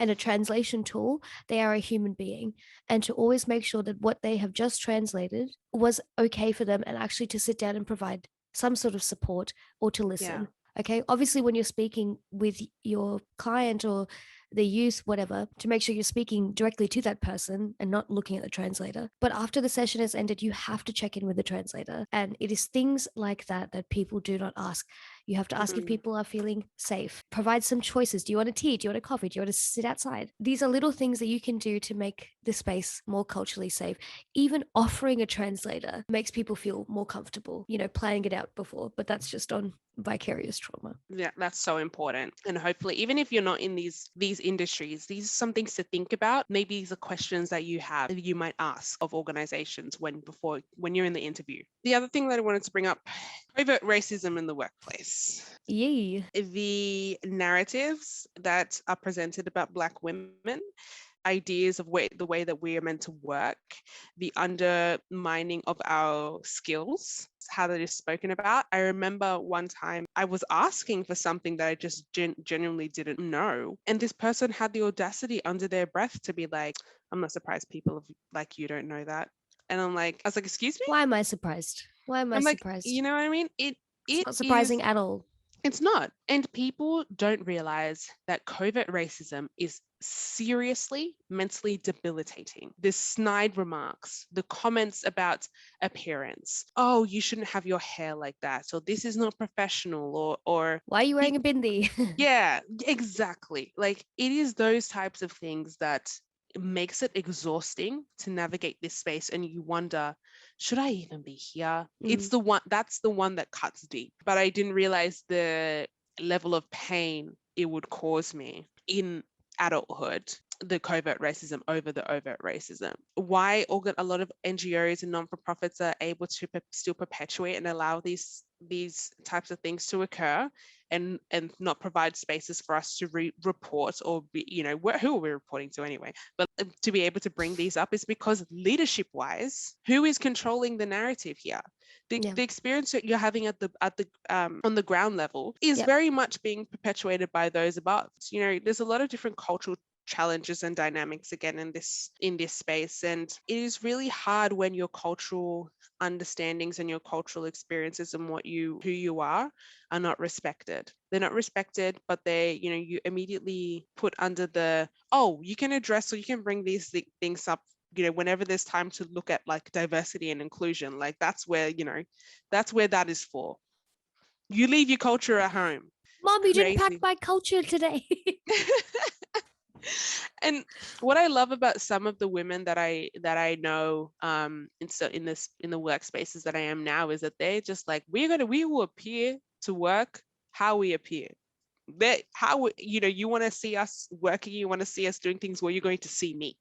and a translation tool. They are a human being, and to always make sure that what they have just translated was okay for them, and actually to sit down and provide some sort of support or to listen. Okay, obviously when you're speaking with your client or the youth, whatever, to make sure you're speaking directly to that person and not looking at the translator. But after the session has ended, you have to check in with the translator. And it is things like that that people do not ask. You have to ask if people are feeling safe. Provide some choices. Do you want a tea? Do you want a coffee? Do you want to sit outside? These are little things that you can do to make the space more culturally safe. Even offering a translator makes people feel more comfortable, planning it out before. But that's just on vicarious trauma. Yeah, that's so important. And hopefully, even if you're not in these industries, these are some things to think about. Maybe these are questions that you might ask of organizations when you're in the interview. The other thing that I wanted to bring up, overt racism in the workplace. Yay. The narratives that are presented about Black women, ideas of the way that we are meant to work, the undermining of our skills, how that is spoken about. I remember one time I was asking for something that I just genuinely didn't know. And this person had the audacity under their breath to be like, I'm not surprised people like you don't know that. And I was like, excuse me? Why am I surprised? Why am I surprised? You know what I mean? It's not surprising at all. It's not. And people don't realize that covert racism is seriously mentally debilitating. The snide remarks, the comments about appearance. Oh, you shouldn't have your hair like that. So this is not professional or Why are you wearing a bindi? yeah, exactly. Like it is those types of things that makes it exhausting to navigate this space and you wonder, should I even be here? It's the one that's the one that cuts deep. But I didn't realize the level of pain it would cause me in adulthood, the covert racism over the overt racism. Why a lot of NGOs and non-for-profits are able to still perpetuate and allow these types of things to occur and not provide spaces for us to report or be, who are we reporting to anyway, but to be able to bring these up is because leadership wise, who is controlling the narrative here? The experience that you're having at the on the ground level is very much being perpetuated by those above. There's a lot of different cultural challenges and dynamics again in this space, and it is really hard when your cultural understandings and your cultural experiences and who you are not respected. They're not respected, but you immediately put under the, oh, you can address or you can bring these things up whenever there's time to look at like diversity and inclusion. Like that's where that is for. You leave your culture at home. Mom, you didn't pack my culture today. And what I love about some of the women that I know in the workspaces that I am now is that they're just like, we will appear to work how we appear. You want to see us working, you want to see us doing things, well, you're going to see me.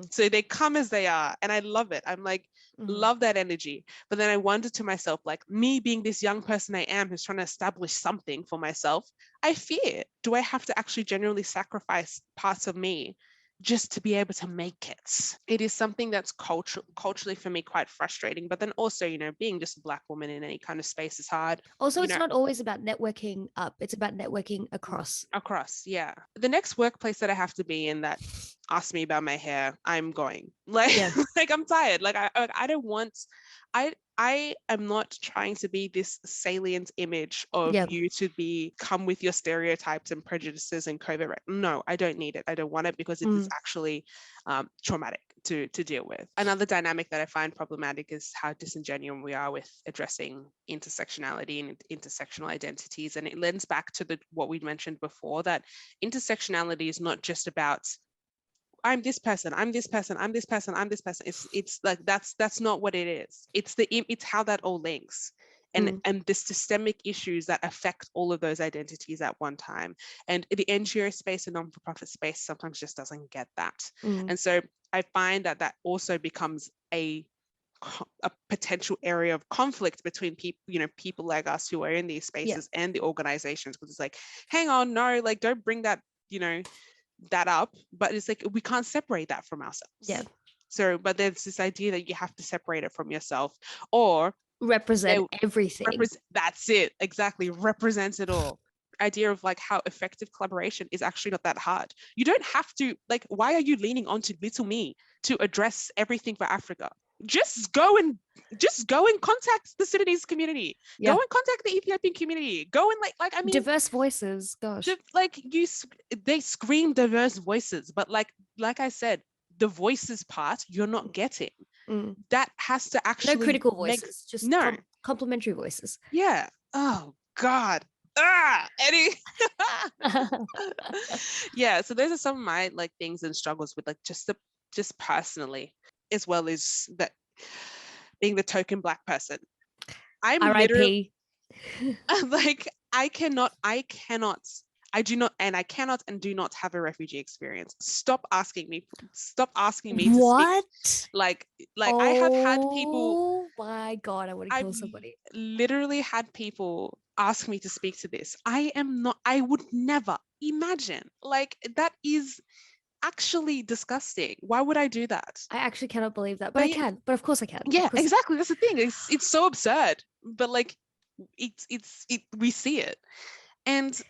So they come as they are, and I love it. I'm like, love that energy. But then I wonder to myself, like, me being this young person I am who's trying to establish something for myself, I fear, do I have to actually genuinely sacrifice parts of me just to be able to make it? It is something that's culturally for me quite frustrating. But then also, being just a Black woman in any kind of space is hard. Also, it's not always about networking up. It's about networking across. Yeah. The next workplace that I have to be in that asks me about my hair, I'm going. Like, like I'm tired. Like I don't want. I am not trying to be this salient image of you to come with your stereotypes and prejudices and covert. No, I don't need it. I don't want it because it is actually traumatic to deal with. Another dynamic that I find problematic is how disingenuous we are with addressing intersectionality and intersectional identities. And it lends back to what we mentioned before, that intersectionality is not just about I'm this person, I'm this person, I'm this person, I'm this person. It's like that's not what it is. It's how that all links. And the systemic issues that affect all of those identities at one time. And the NGO space and non-for-profit space sometimes just doesn't get that. And so I find that also becomes a potential area of conflict between people like us who are in these spaces and the organizations, because it's like, hang on, no, like don't bring that, that up. But it's like, we can't separate that from ourselves. So, but there's this idea that you have to separate it from yourself or represent everything. That's it. Exactly. Represent it all. Idea of like how effective collaboration is actually not that hard. You don't have to, like, why are you leaning onto little me to address everything for Africa? Just go and contact the Sudanese community. Go and contact the Ethiopian community. Go and I mean, diverse voices. Gosh, they scream diverse voices, but like I said, the voices part you're not getting. That has to actually no critical voices, just complementary voices. Yeah. Oh God. Eddie. Yeah. So those are some of my things and struggles with just personally, as well as that being the token Black person. I'm literally I cannot and do not have a refugee experience. Stop asking me what? to speak. I have had people. Oh my God, I want to kill somebody. Literally had people ask me to speak to this. I would never imagine. That is actually disgusting. Why would I do that? I actually cannot believe that, but I can. But of course I can. Yeah, exactly. That's the thing. It's so absurd, but we see it. And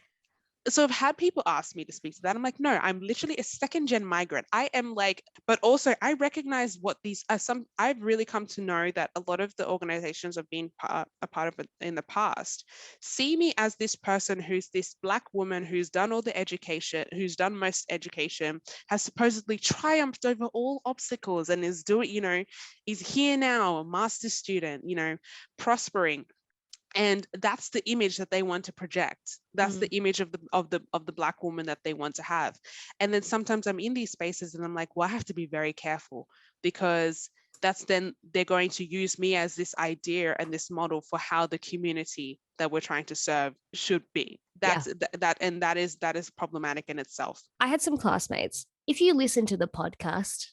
So I've had people ask me to speak to that. I'm like, no, I'm literally a second gen migrant. I am like, but also I recognize what these are. I've really come to know that a lot of the organizations I've been a part of in the past see me as this person who's this Black woman who's done all the education, who's done most education, has supposedly triumphed over all obstacles and is doing, is here now, a master's student, prospering. And that's the image that they want to project. That's the image of the Black woman that they want to have. And then sometimes I'm in these spaces and I'm like, well, I have to be very careful, because then they're going to use me as this idea and this model for how the community that we're trying to serve should be. That is problematic in itself. I had some classmates. If you listen to the podcast,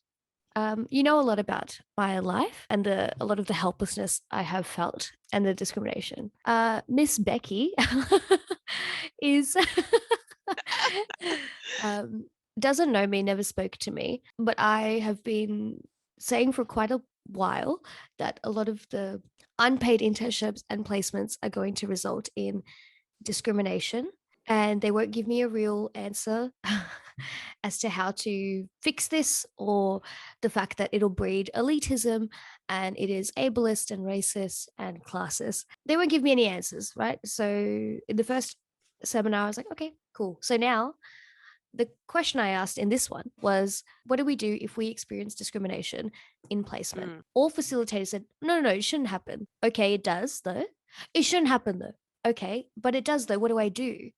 you know a lot about my life and a lot of the helplessness I have felt and the discrimination. Miss Becky is doesn't know me, never spoke to me, but I have been saying for quite a while that a lot of the unpaid internships and placements are going to result in discrimination, and they won't give me a real answer as to how to fix this, or the fact that it'll breed elitism and it is ableist and racist and classist. They won't give me any answers, right? So in the first seminar, I was like, okay, cool. So now the question I asked in this one was, what do we do if we experience discrimination in placement? All facilitators said, no, it shouldn't happen. Okay, it does though. It shouldn't happen though. Okay, but it does though. What do I do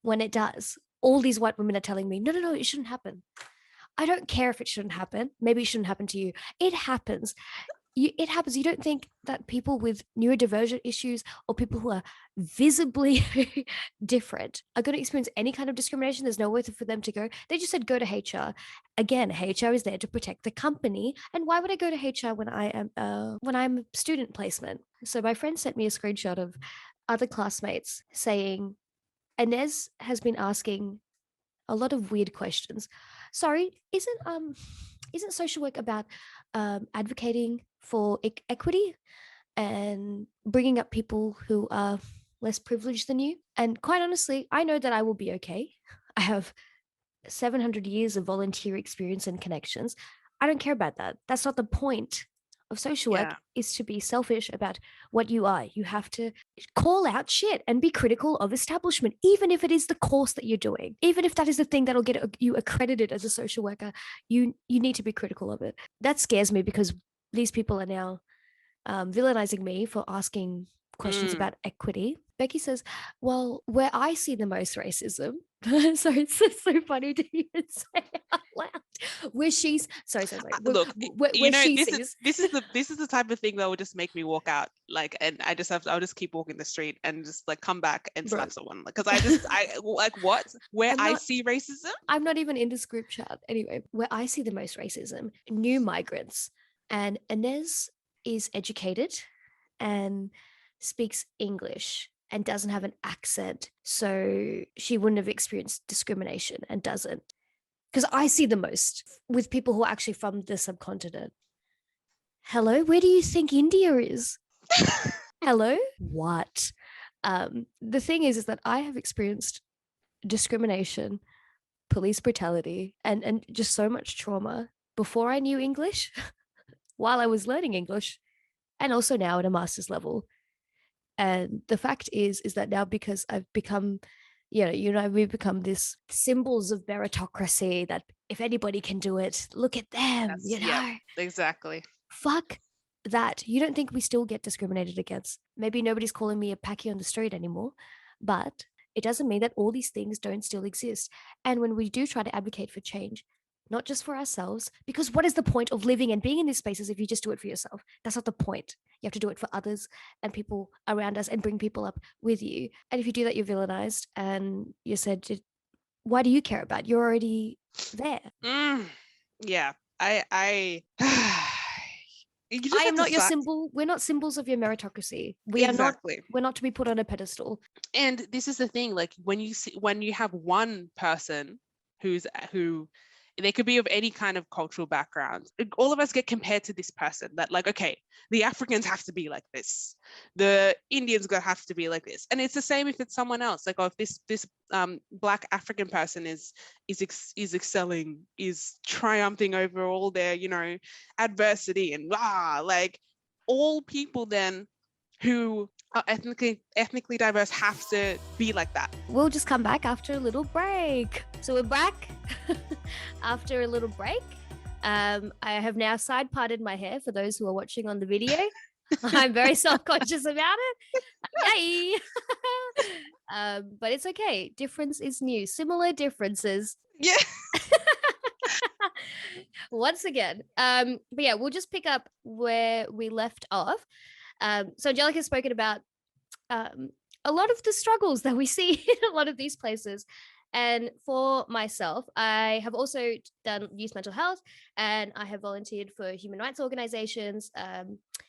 when it does? All these white women are telling me, no, it shouldn't happen. I don't care if it shouldn't happen. Maybe it shouldn't happen to you. It happens. It happens. You don't think that people with neurodivergent issues or people who are visibly different are going to experience any kind of discrimination? There's nowhere for them to go. They just said go to HR. Again, HR is there to protect the company. And why would I go to HR when I'm student placement? So my friend sent me a screenshot of other classmates saying, Inez has been asking a lot of weird questions. Sorry, isn't social work about advocating for equity and bringing up people who are less privileged than you? And quite honestly, I know that I will be okay. I have 700 years of volunteer experience and connections. I don't care about that. That's not the point of social work, is to be selfish about what you are. You have to call out shit and be critical of establishment, even if it is the course that you're doing, even if that is the thing that'll get you accredited as a social worker. You need to be critical of it. That scares me, because these people are now villainizing me for asking questions about equity. Becky says, well, where I see the most racism, so it's so funny to even say out loud, where she's sorry. Look, where she sees. This is the type of thing that will just make me walk out, like, and I'll just keep walking the street and just like come back and slap someone, because I like, what, where I see racism. I'm not even in this group chat anyway. Where I see the most racism, new migrants, and Inez is educated and speaks English and doesn't have an accent, so she wouldn't have experienced discrimination and doesn't. Because I see the most with people who are actually from the subcontinent. Hello, where do you think India is? Hello? What? The thing is that I have experienced discrimination, police brutality, and just so much trauma before I knew English, while I was learning English, and also now at a master's level. And the fact is that now, because I've become, we've become this symbols of meritocracy, that if anybody can do it, look at them, Yeah, exactly. Fuck that. You don't think we still get discriminated against? Maybe nobody's calling me a packy on the street anymore, but it doesn't mean that all these things don't still exist. And when we do try to advocate for change, not just for ourselves, because what is the point of living and being in these spaces if you just do it for yourself? That's not the point. You have to do it for others and people around us, and bring people up with you. And if you do that, you're villainized, and you said, why do you care about? You're already there. Yeah, I am not your symbol. We're not symbols of your meritocracy. We are not. We're not to be put on a pedestal. And this is the thing, like, when you have one person who They could be of any kind of cultural background. All of us get compared to this person that like, okay, the Africans have to be like this. The Indians gonna have to be like this. And it's the same if it's someone else. Like, oh, if this Black African person is excelling, is triumphing over all their, adversity and like all people then who are ethnically diverse have to be like that. We'll just come back after a little break. So we're back after a little break. I have now side parted my hair for those who are watching on the video. I'm very self-conscious about it. Yay! But it's okay. Difference is new. Similar differences. Yeah. Once again. But yeah, we'll just pick up where we left off. So Angelica has spoken about a lot of the struggles that we see in a lot of these places. And for myself, I have also done youth mental health, and I have volunteered for human rights organizations,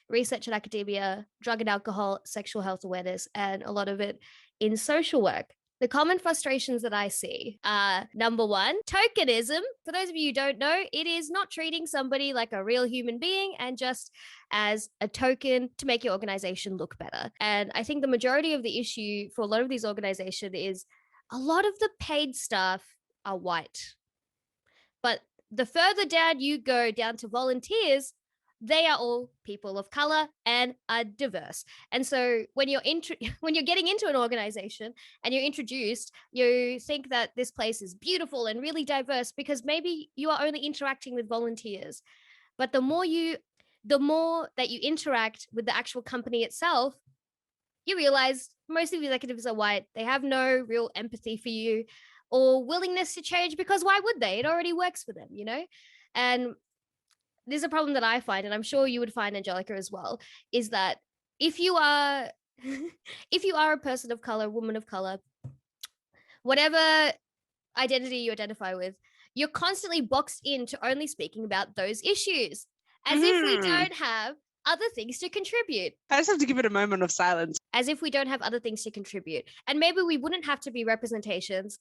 research and academia, drug and alcohol, sexual health awareness, and a lot of it in social work. The common frustrations that I see are, number one, tokenism. For those of you who don't know, it is not treating somebody like a real human being and just as a token to make your organization look better. And I think the majority of the issue for a lot of these organizations is a lot of the paid staff are white. But the further down you go down to volunteers, they are all people of color and are diverse. And so when you're getting into an organization and you're introduced, you think that this place is beautiful and really diverse because maybe you are only interacting with volunteers. But the more that you interact with the actual company itself, you realize most of the executives are white. They have no real empathy for you or willingness to change, because why would they? It already works for them, And there's a problem that I find, and I'm sure you would find, Angelica, as well, is that if you are a person of color, woman of color, whatever identity you identify with, you're constantly boxed into only speaking about those issues, as if we don't have other things to contribute. I just have to give it a moment of silence. As if we don't have other things to contribute. And maybe we wouldn't have to be representations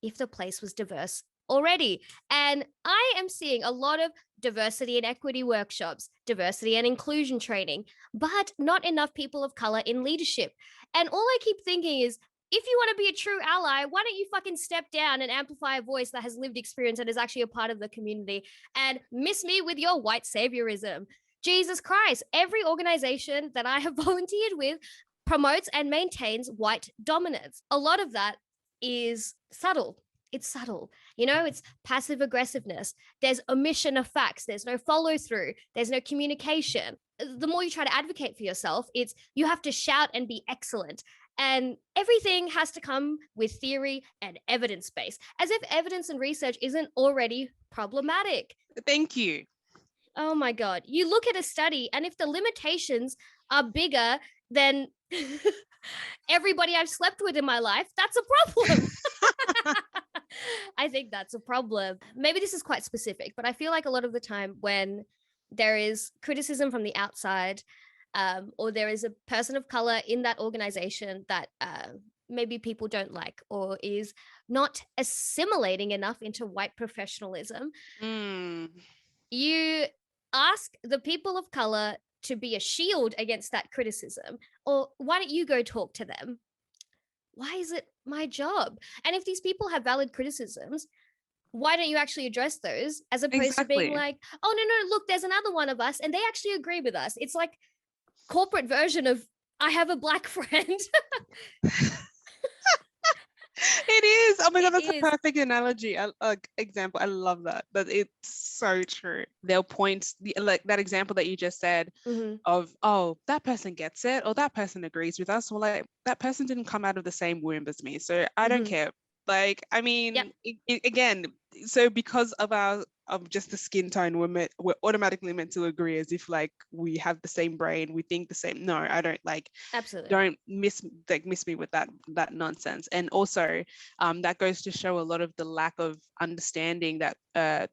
if the place was diverse already. And I am seeing a lot of diversity and equity workshops, diversity and inclusion training, but not enough people of color in leadership. And all I keep thinking is, if you want to be a true ally, why don't you fucking step down and amplify a voice that has lived experience and is actually a part of the community, and miss me with your white saviorism? Jesus Christ, every organization that I have volunteered with promotes and maintains white dominance. A lot of that is subtle. It's subtle, it's passive aggressiveness. There's omission of facts. There's no follow through. There's no communication. The more you try to advocate for yourself, it's you have to shout and be excellent. And everything has to come with theory and evidence base, as if evidence and research isn't already problematic. Thank you. Oh my God. You look at a study, and if the limitations are bigger than everybody I've slept with in my life, that's a problem. I think that's a problem. Maybe this is quite specific, but I feel like a lot of the time when there is criticism from the outside, or there is a person of color in that organization that maybe people don't like, or is not assimilating enough into white professionalism, you ask the people of color to be a shield against that criticism. Or why don't you go talk to them? Why is it my job? And if these people have valid criticisms, why don't you actually address those, as opposed to being like, oh, no, look, there's another one of us and they actually agree with us. It's like corporate version of, I have a black friend. It is. Oh my God, that's a perfect analogy. Example. I love that. But it's so true. They'll point like that example that you just said of, oh, that person gets it, or that person agrees with us. Well, like that person didn't come out of the same womb as me, so I don't care. Like, I mean, again, so because of just the skin tone, we're automatically meant to agree as if like we have the same brain, we think the same. No, I don't. Like, absolutely don't miss me with that nonsense. And also that goes to show a lot of the lack of understanding that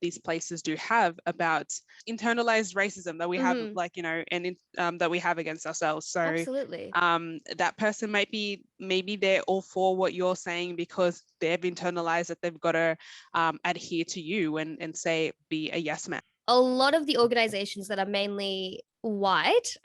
these places do have about internalized racism that we have, like, you know, and that we have against ourselves. So absolutely, that person maybe they're all for what you're saying because they've internalized that they've got to adhere to you and say, be a yes man. a lot of the organizations that are mainly white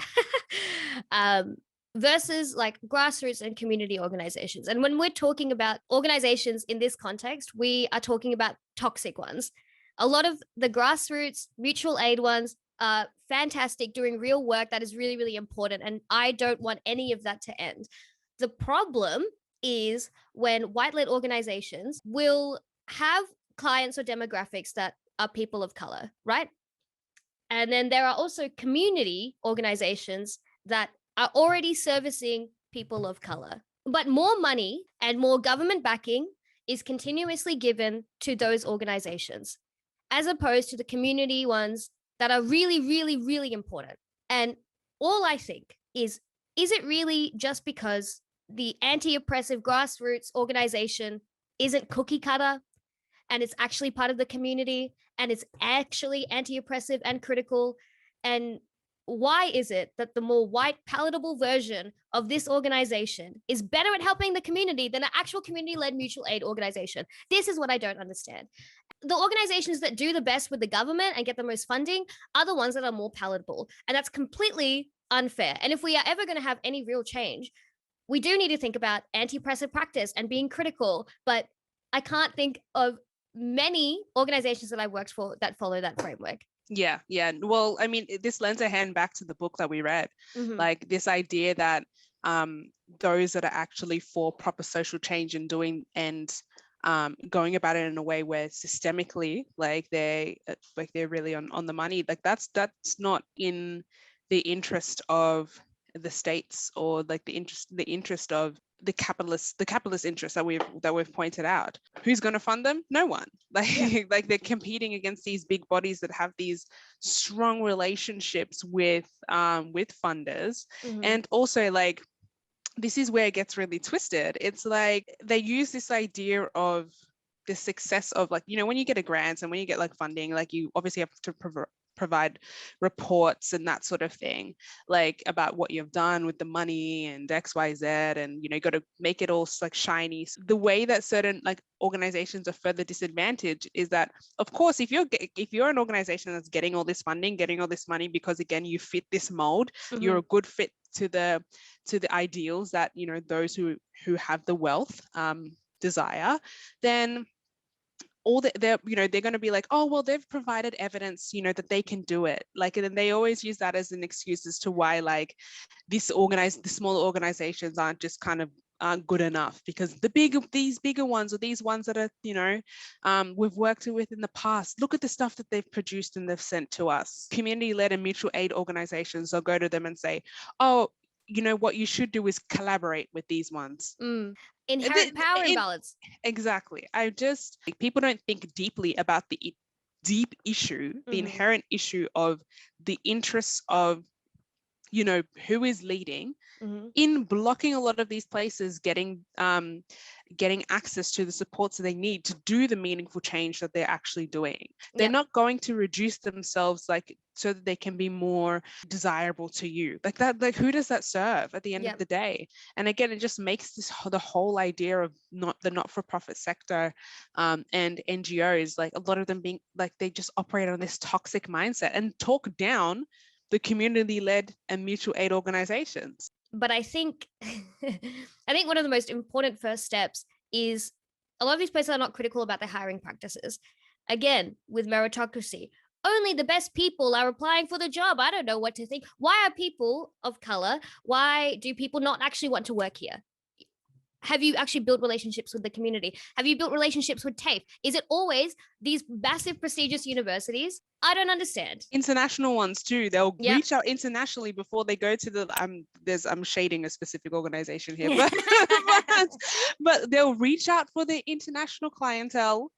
versus like grassroots and community organizations. And when we're talking about organizations in this context, we are talking about toxic ones. A lot of the grassroots mutual aid ones are fantastic, doing real work that is really, really important. And I don't want any of that to end. The problem is when white-led organizations will have clients or demographics that are people of color, right? And then there are also community organizations that are already servicing people of color. But more money and more government backing is continuously given to those organizations, as opposed to the community ones that are really, really, really important. And all I think is it really just because the anti oppressive grassroots organization isn't cookie cutter and it's actually part of the community and it's actually anti-oppressive and critical? And why is it that the more white palatable version of this organization is better at helping the community than an actual community-led mutual aid organization? This is what I don't understand. The organizations that do the best with the government and get the most funding are the ones that are more palatable, and that's completely unfair. And if we are ever going to have any real change, we do need to think about anti-oppressive practice and being critical, but I can't think of many organizations that I worked for that follow that framework. Yeah. Well, I mean, this lends a hand back to the book that we read, like this idea that those that are actually for proper social change and doing and going about it in a way where systemically, like they're really on the money, like that's not in the interest of the states or like the interest of the capitalist interest that we've pointed out. Who's going to fund them? No one. Like like they're competing against these big bodies that have these strong relationships with funders. And also, like, this is where it gets really twisted. It's like they use this idea of the success of, like, you know, when you get a grant and when you get like funding, like you obviously have to provide reports and that sort of thing, like about what you've done with the money and XYZ, and you know, you got to make it all like shiny. So the way that certain like organizations are further disadvantaged is that, of course, if you're an organization that's getting all this funding, getting all this money because, again, you fit this mold, you're a good fit to the ideals that, you know, those who have the wealth desire, then all that they're going to be like, oh, well, they've provided evidence, you know, that they can do it. Like, and they always use that as an excuse as to why, like, the smaller organizations aren't good enough, because these bigger ones, or these ones that are, you know, we've worked with in the past, look at the stuff that they've produced and they've sent to us. Community-led and mutual aid organizations, they'll go to them and say, oh, you know, what you should do is collaborate with these ones. Inherent power imbalance. Exactly. People don't think deeply about the deep issue, the inherent issue of the interests of, you know, who is leading in blocking a lot of these places getting access to the supports that they need to do the meaningful change that they're actually doing. They're not going to reduce themselves, like, so that they can be more desirable to you. Like that, like, who does that serve at the end of the day? And again, it just makes the whole idea of the not-for-profit sector and NGOs, like a lot of them being like, they just operate on this toxic mindset and talk down the community-led and mutual aid organizations. But I think one of the most important first steps is a lot of these places are not critical about their hiring practices. Again, with meritocracy, only the best people are applying for the job. I don't know what to think. Why are people of color? Why do people not actually want to work here? Have you actually built relationships with the community? Have you built relationships with TAFE? Is it always these massive prestigious universities? I don't understand. International ones too. They'll reach out internationally before they go to the I'm shading a specific organization here, but they'll reach out for the international clientele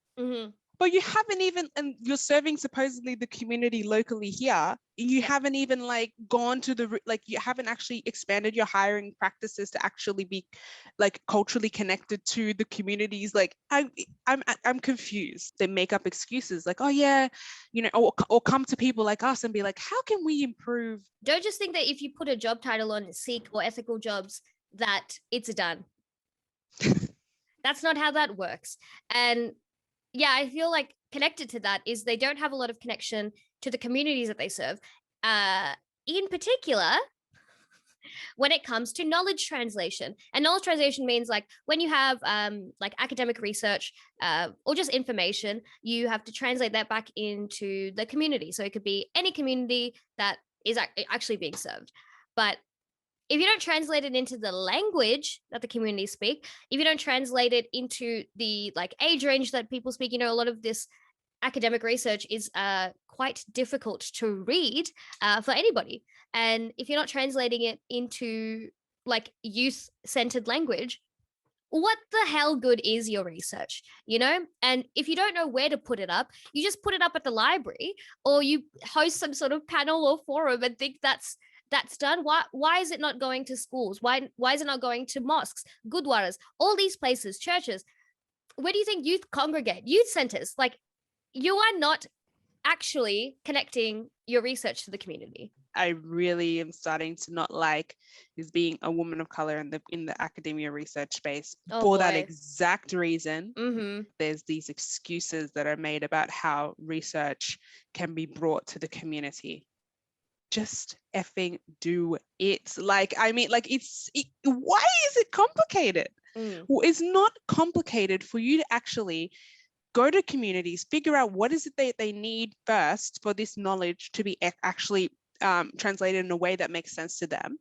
But you haven't even, and you're serving supposedly the community locally here. You haven't even like gone to the, like you haven't actually expanded your hiring practices to actually be like culturally connected to the communities. Like I'm confused. They make up excuses like, oh yeah, you know, or come to people like us and be like, how can we improve? Don't just think that if you put a job title on Sikh or ethical jobs, that it's done. That's not how that works. And yeah, I feel like connected to that is they don't have a lot of connection to the communities that they serve. In particular, when it comes to knowledge translation. And knowledge translation means like when you have like academic research or just information, you have to translate that back into the community. So it could be any community that is actually being served. But if you don't translate it into the language that the community speak, if you don't translate it into the like age range that people speak, you know, a lot of this academic research is quite difficult to read for anybody. And if you're not translating it into like youth-centered language, what the hell good is your research, you know? And if you don't know where to put it up, you just put it up at the library or you host some sort of panel or forum and think that's done. Why is it not going to schools? Why is it not going to mosques, gurdwaras, all these places, churches? Where do you think youth congregate? Youth centers. Like, you are not actually connecting your research to the community. I really am starting to not like is being a woman of color in the academia research space for that exact reason. Mm-hmm. There's these excuses that are made about how research can be brought to the community. Just effing do it. Like, I mean, like why is it complicated? Well, it's not complicated for you to actually go to communities, figure out what is it they need first for this knowledge to be actually translated in a way that makes sense to them,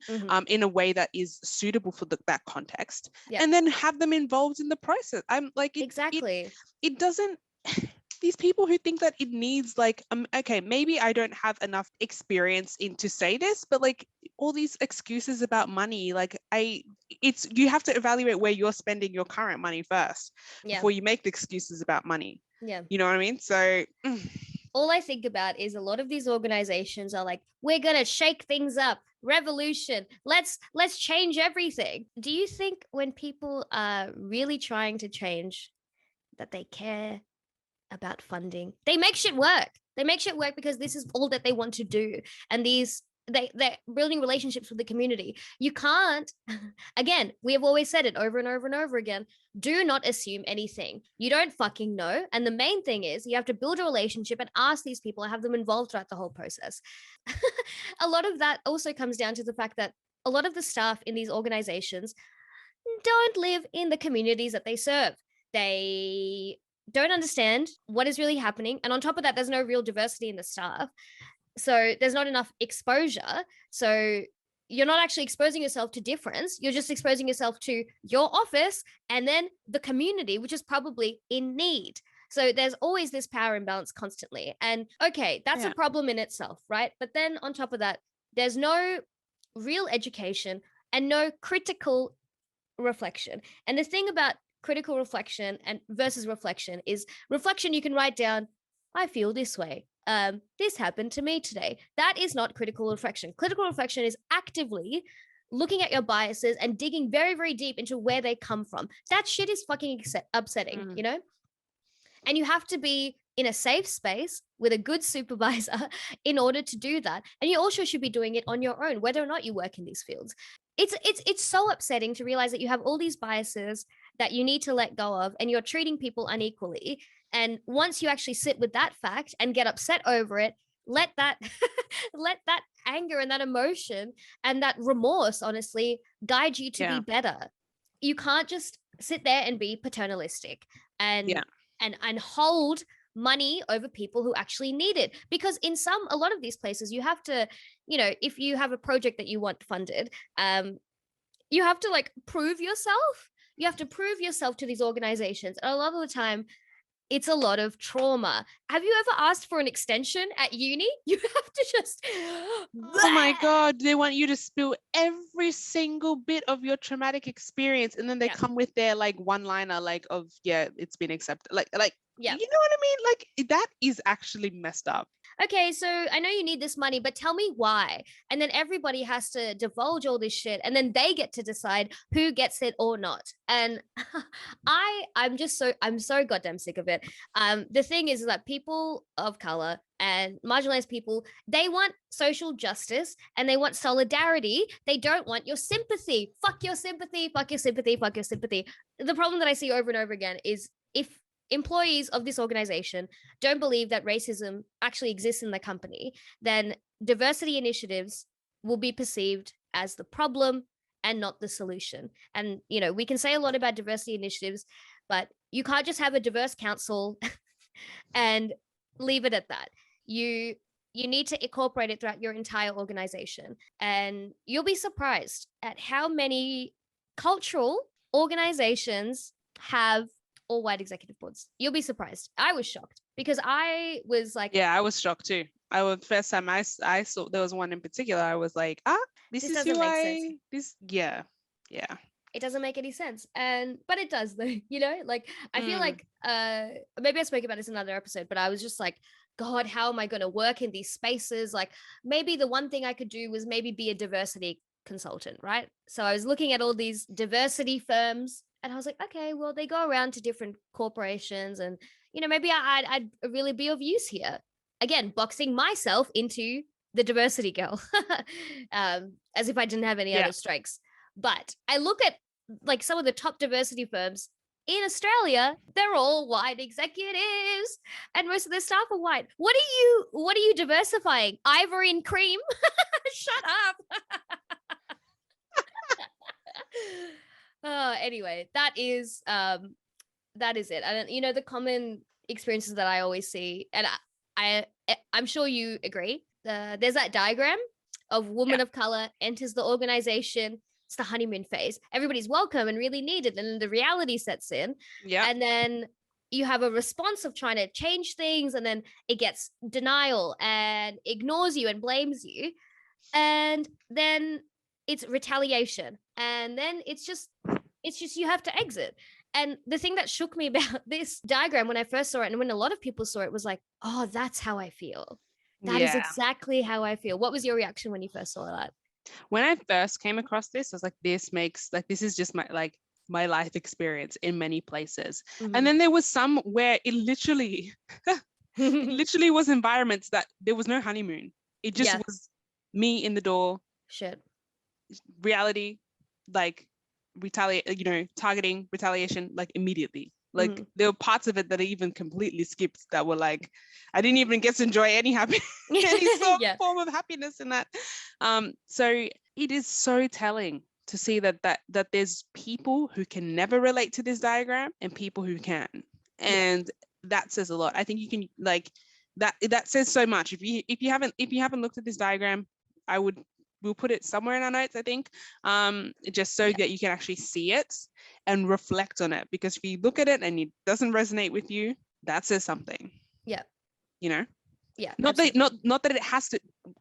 in a way that is suitable for that context, and then have them involved in the process. I'm like, exactly. It doesn't. These people who think that it needs like, okay, maybe I don't have enough experience to say this, but like all these excuses about money, like you have to evaluate where you're spending your current money first before you make the excuses about money. Yeah. You know what I mean? So all I think about is a lot of these organizations are like, we're going to shake things up, revolution, let's change everything. Do you think when people are really trying to change that they care about funding? They make shit work. They make shit work because this is all that they want to do. And they're building relationships with the community. You can't, again, we have always said it over and over and over again, do not assume anything. You don't fucking know. And the main thing is you have to build a relationship and ask these people and have them involved throughout the whole process. A lot of that also comes down to the fact that a lot of the staff in these organizations don't live in the communities that they serve. They don't understand what is really happening. And on top of that, there's no real diversity in the staff. So there's not enough exposure. So you're not actually exposing yourself to difference. You're just exposing yourself to your office and then the community, which is probably in need. So there's always this power imbalance constantly. And okay, that's a problem in itself, right? But then on top of that, there's no real education and no critical reflection. And the thing about critical reflection and versus reflection is reflection, you can write down, I feel this way. This happened to me today. That is not critical reflection. Critical reflection is actively looking at your biases and digging very, very deep into where they come from. That shit is fucking upsetting, you know? And you have to be in a safe space with a good supervisor in order to do that. And you also should be doing it on your own, whether or not you work in these fields. It's so upsetting to realize that you have all these biases that you need to let go of and you're treating people unequally. And once you actually sit with that fact and get upset over it, let that let that anger and that emotion and that remorse, honestly, guide you to be better. You can't just sit there and be paternalistic and hold money over people who actually need it. Because in a lot of these places, you have to, you know, if you have a project that you want funded, you have to like prove yourself. You have to prove yourself to these organizations. And a lot of the time, it's a lot of trauma. Have you ever asked for an extension at uni? You have to just Oh my God, they want you to spill every single bit of your traumatic experience, and then they Yeah. come with their like one-liner like of, yeah, it's been accepted. Like Yeah. you know what I mean? Like that is actually messed up. Okay, so I know you need this money, but tell me why. And then everybody has to divulge all this shit, and then they get to decide who gets it or not. And I'm so goddamn sick of it. The thing is that people of color and marginalized people, they want social justice and they want solidarity. They don't want your sympathy. Fuck your sympathy, fuck your sympathy, fuck your sympathy. The problem that I see over and over again is if employees of this organization don't believe that racism actually exists in the company, then diversity initiatives will be perceived as the problem and not the solution. And, you know, we can say a lot about diversity initiatives, but you can't just have a diverse council and leave it at that. You need to incorporate it throughout your entire organization. And you'll be surprised at how many cultural organizations have all white executive boards. You'll be surprised. I was shocked because I was like, Yeah, I was shocked too. I was first time I saw there was one in particular. I was like, this this is doesn't who make sense. yeah. It doesn't make any sense. But it does though, you know, like I feel like maybe I spoke about this in another episode, but I was just like, God, how am I going to work in these spaces? Like maybe the one thing I could do was maybe be a diversity consultant, right? So I was looking at all these diversity firms and I was like, okay, well, they go around to different corporations and, you know, maybe I'd really be of use here. Again, boxing myself into the diversity girl, as if I didn't have any Yeah. other strengths. But I look at like some of the top diversity firms in Australia, they're all white executives and most of their staff are white. What are you diversifying? Ivory and cream? Shut up. Anyway, that is it. And you know, the common experiences that I always see, and I'm sure you agree. There's that diagram of woman of color enters the organization. It's the honeymoon phase. Everybody's welcome and really needed, and then the reality sets in. Yeah. And then you have a response of trying to change things, and then it gets denial and ignores you and blames you. And then it's retaliation. And then it's just you have to exit. And the thing that shook me about this diagram when I first saw it, and when a lot of people saw it, was like, oh, that's how I feel. That is exactly how I feel. What was your reaction when you first saw that? When I first came across this, I was like, this is just my life experience in many places. And then there was some where it literally was environments that there was no honeymoon. It just was me in the door. Shit. Reality, like targeting retaliation, like immediately. Like there were parts of it that I even completely skipped that were like, I didn't even get to enjoy any form of happiness in that. So it is so telling to see that there's people who can never relate to this diagram and people who can. And that says a lot. I think you can like that says so much. If you haven't looked at this diagram, we'll put it somewhere in our notes, I think, just so that you can actually see it and reflect on it. Because if you look at it and it doesn't resonate with you, that says something. Yeah. You know? Yeah. Not that it has to.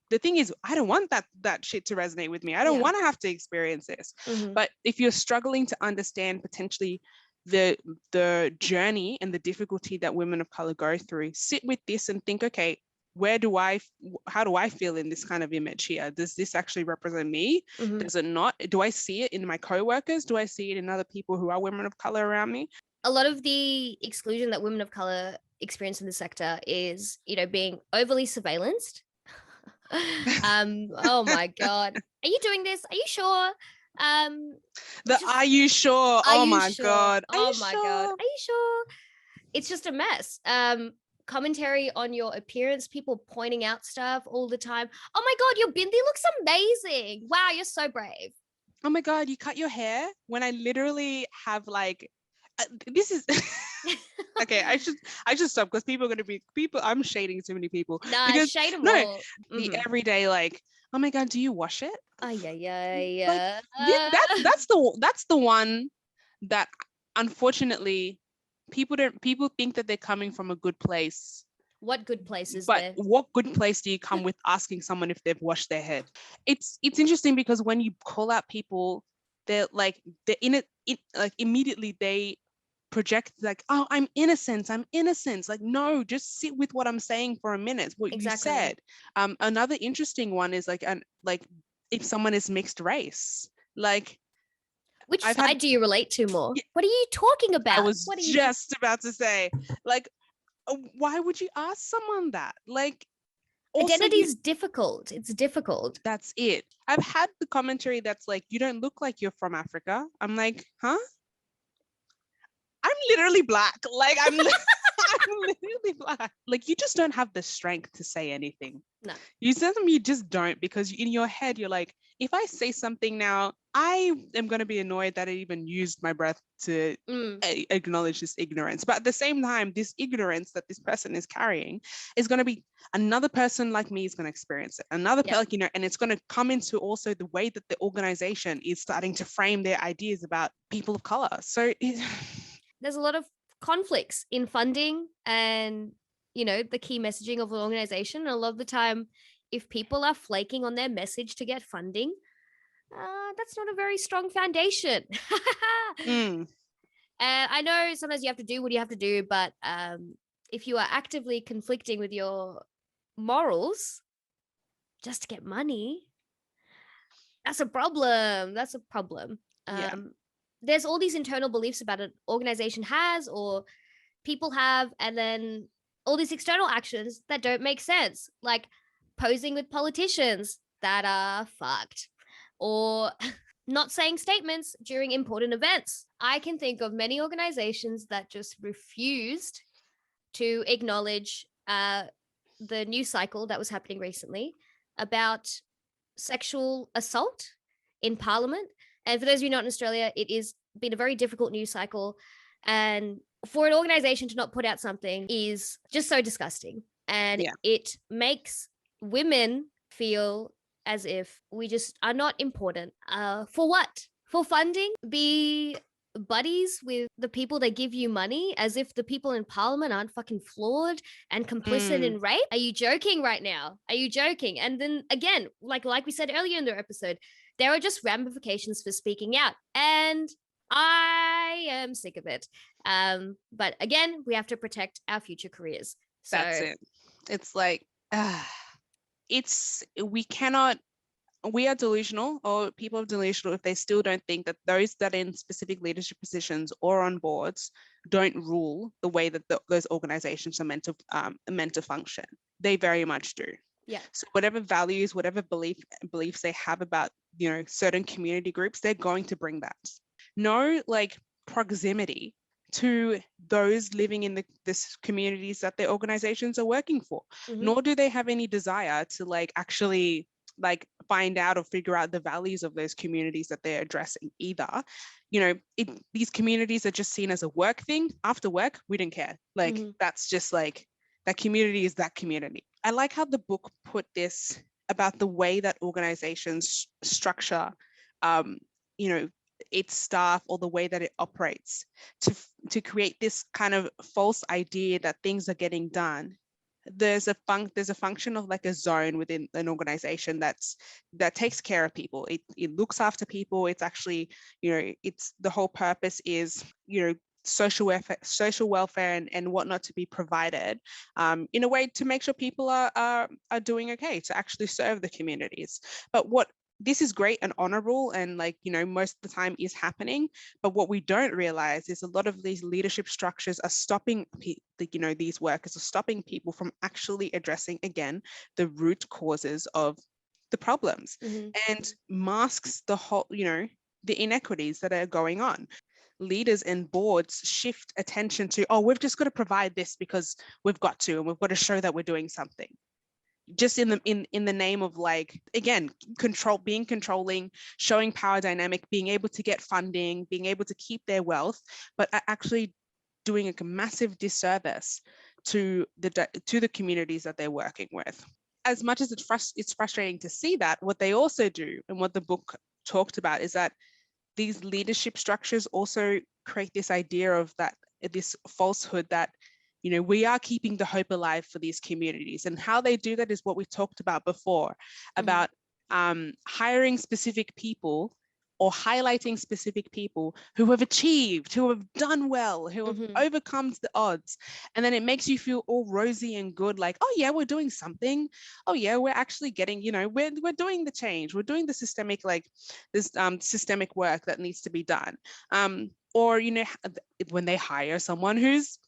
The thing is, I don't want that shit to resonate with me. I don't want to have to experience this. But if you're struggling to understand potentially the journey and the difficulty that women of color go through, sit with this and think, okay, how do I feel in this kind of image here? Does this actually represent me? Does it not? Do I see it in my co-workers? Do I see it in other people who are women of color around me? A lot of the exclusion that women of color experience in the sector is, you know, being overly surveillanced. Oh my God. Are you doing this? Are you sure? Are you sure? Oh my God. Oh my God. Are you sure? It's just a mess. Commentary on your appearance, people pointing out stuff all the time. Oh my God, your bindi looks amazing. Wow, you're so brave. Oh my God, you cut your hair when I literally have like, this is okay. I should stop because people are going to be I'm shading too many people. Nah, shade them all. The everyday like, oh my God, do you wash it? Yeah. Like, that's the one that unfortunately People think that they're coming from a good place. What good place is But there? what good place do you come with asking someone if they've washed their head? It's interesting because when you call out people, they're in it like immediately they project like, oh, I'm innocent. Like, no, just sit with what I'm saying for a minute. What you Exactly. said. Another interesting one is like if someone is mixed race, like Which I've side had. do you relate to more? Yeah, What are you talking I about? was What are you just about to say, like, why would you ask someone that? Like, also Identity is difficult. It's difficult. that's it. I've had the commentary that's like, you don't look like you're from Africa. I'm like, huh? I'm literally black. Like, I'm literally black. Like, you just don't have the strength to say anything. No. You just don't, because in your head, you're like, if I say something now, I am going to be annoyed that I even used my breath to acknowledge this ignorance. But at the same time, this ignorance that this person is carrying is going to be another person like me is going to experience it. Another person, and it's going to come into also the way that the organization is starting to frame their ideas about people of color. So there's a lot of conflicts in funding and, the key messaging of an organization. And a lot of the time, if people are flaking on their message to get funding, that's not a very strong foundation. And I know sometimes you have to do what you have to do, but if you are actively conflicting with your morals just to get money, that's a problem. There's all these internal beliefs about an organization has or people have, and then all these external actions that don't make sense, like posing with politicians that are fucked, or not saying statements during important events. I can think of many organizations that just refused to acknowledge the news cycle that was happening recently about sexual assault in Parliament. And for those of you not in Australia, it is been a very difficult news cycle. And for an organization to not put out something is just so disgusting. And it makes women feel as if we just are not important. For what? For funding? Be buddies with the people that give you money as if the people in Parliament aren't fucking flawed and complicit in rape? Are you joking right now? Are you joking? And then again, like we said earlier in the episode, there are just ramifications for speaking out. And I am sick of it. But again, we have to protect our future careers. So that's it. It's like, we are delusional, or people are delusional if they still don't think that those that are in specific leadership positions or on boards don't rule the way that those organizations are meant to function. They very much do. Yeah. So whatever values, whatever beliefs they have about, certain community groups, they're going to bring that. No, like, proximity to those living in this communities that their organizations are working for. Nor do they have any desire to actually find out or figure out the values of those communities that they're addressing either. These communities are just seen as a work thing. After work, we don't care. That's just that community is that community. I like how the book put this about the way that organizations structure, its staff, or the way that it operates to create this kind of false idea that things are getting done. There's a function of a zone within an organization that takes care of people. It looks after people. It's actually, it's the whole purpose is, social welfare and whatnot to be provided in a way to make sure people are doing okay, to actually serve the communities. But what this is great and honorable and most of the time is happening, but what we don't realize is a lot of these leadership structures are stopping these workers are stopping people from actually addressing again the root causes of the problems, and masks the whole the inequities that are going on. Leaders and boards shift attention to, oh, we've just got to provide this because we've got to, and we've got to show that we're doing something, just in the name of again, being controlling, showing power dynamic, being able to get funding, being able to keep their wealth, but actually doing a massive disservice to the communities that they're working with. As much as it's frustrating to see that, what they also do, and what the book talked about, is that these leadership structures also create this idea of that this falsehood that, you know, we are keeping the hope alive for these communities. And how they do that is what we talked about before, about hiring specific people or highlighting specific people who have achieved, who have done well, who have overcome the odds. And then it makes you feel all rosy and good, like, oh yeah, we're doing something. Oh yeah, we're actually getting, you know, we're doing the change. We're doing the systemic, like this systemic work that needs to be done. Or, you know, when they hire someone who's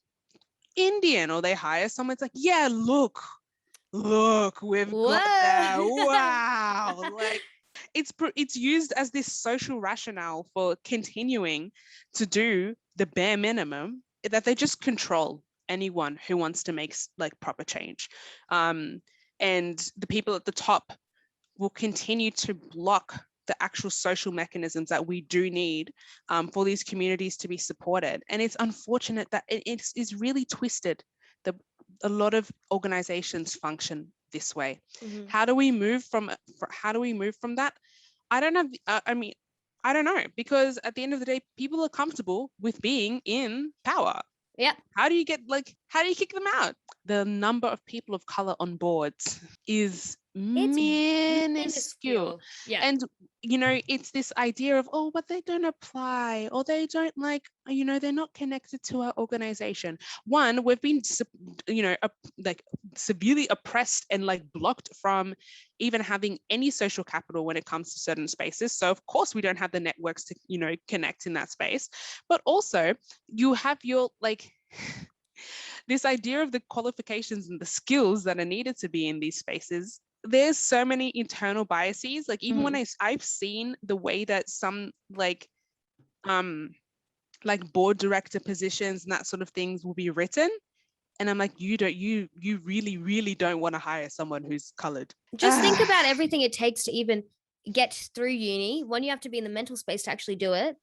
Indian, or they hire someone, it's like, yeah, look, we've got that. Wow. Like, it's used as this social rationale for continuing to do the bare minimum, that they just control anyone who wants to make like proper change. And the people at the top will continue to block the actual social mechanisms that we do need for these communities to be supported. And it's unfortunate that it is really twisted. A lot of organizations function this way. How do we move from that? I don't have, I don't know, because at the end of the day, people are comfortable with being in power. Yeah. How do you kick them out? The number of people of color on boards is minuscule. Yeah. And, you know, it's this idea of, oh, but they don't apply, or they don't, like, you know, they're not connected to our organization. One, we've been, you know, like severely oppressed and like blocked from even having any social capital when it comes to certain spaces. So of course we don't have the networks to, you know, connect in that space. But also you have your, like, this idea of the qualifications and the skills that are needed to be in these spaces. There's so many internal biases. Like, even when I've seen the way that some like board director positions and that sort of things will be written, and I'm like, you really, really don't want to hire someone who's colored. Just think about everything it takes to even get through uni. One, you have to be in the mental space to actually do it.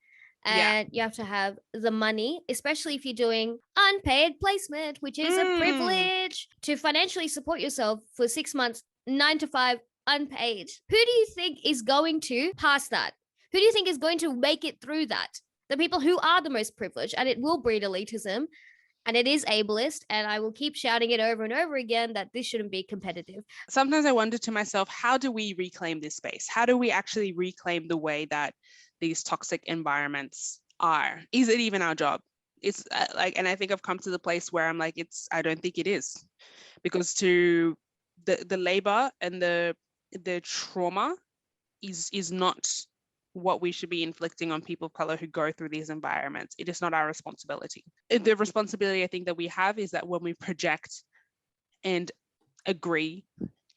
And you have to have the money, especially if you're doing unpaid placement, which is a privilege, to financially support yourself for 6 months, 9 to 5, unpaid. Who do you think is going to pass that? Who do you think is going to make it through that? The people who are the most privileged, and it will breed elitism. And it is ableist, and I will keep shouting it over and over again that this shouldn't be competitive. Sometimes I wonder to myself, how do we reclaim this space? How do we actually reclaim the way that these toxic environments are? Is it even our job? It's like, and I think I've come to the place where I'm like, I don't think it is, because to the labor and the trauma is not what we should be inflicting on people of color who go through these environments. It is not our responsibility. The responsibility I think that we have is that when we project and agree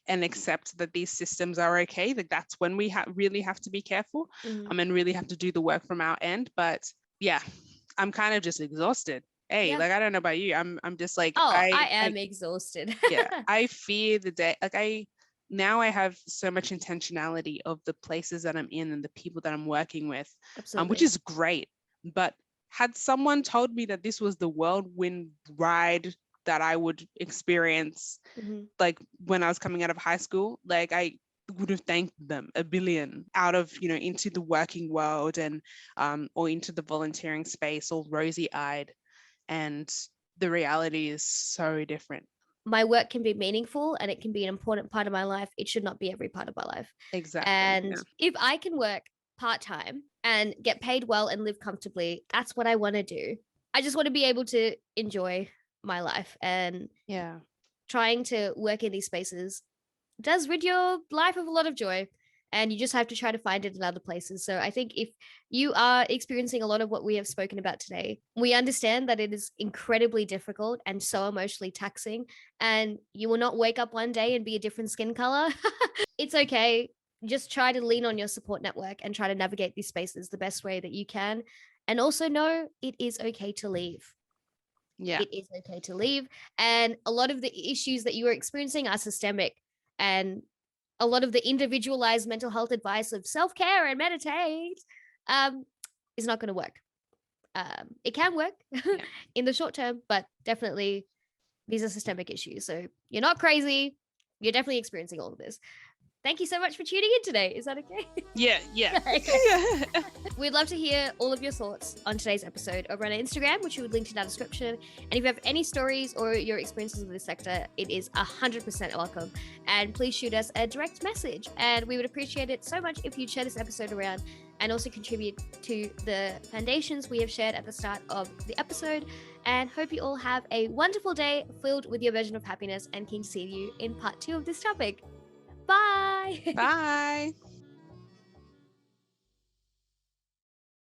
and accept that these systems are okay, that's when we really have to be careful and really have to do the work from our end. But yeah, I'm kind of just exhausted. Hey, like, I don't know about you. I'm just like, I am exhausted. Yeah, I fear the day. Like, now I have so much intentionality of the places that I'm in and the people that I'm working with, which is great. But had someone told me that this was the whirlwind ride that I would experience, like when I was coming out of high school, like, I would have thanked them a billion. Out of, you know, into the working world and or into the volunteering space, all rosy-eyed, and the reality is so different. My work can be meaningful and it can be an important part of my life. It should not be every part of my life. Exactly. And if I can work part-time and get paid well and live comfortably, that's what I want to do. I just want to be able to enjoy my life, and trying to work in these spaces does rid your life of a lot of joy, and you just have to try to find it in other places. So I think if you are experiencing a lot of what we have spoken about today, we understand that it is incredibly difficult and so emotionally taxing, and you will not wake up one day and be a different skin color. It's okay. Just try to lean on your support network and try to navigate these spaces the best way that you can. And also know it is okay to leave. Yeah. It is okay to leave. And a lot of the issues that you are experiencing are systemic, and a lot of the individualized mental health advice of self-care and meditate is not going to work. It can work in the short term, but definitely these are systemic issues. So you're not crazy. You're definitely experiencing all of this. Thank you so much for tuning in today. Is that okay? Yeah. Okay. We'd love to hear all of your thoughts on today's episode over on our Instagram, which we would link in our description. And if you have any stories or your experiences with this sector, it is 100% welcome. And please shoot us a direct message. And we would appreciate it so much if you'd share this episode around and also contribute to the foundations we have shared at the start of the episode. And hope you all have a wonderful day filled with your version of happiness, and keen to see you in part 2 of this topic. Bye. Bye.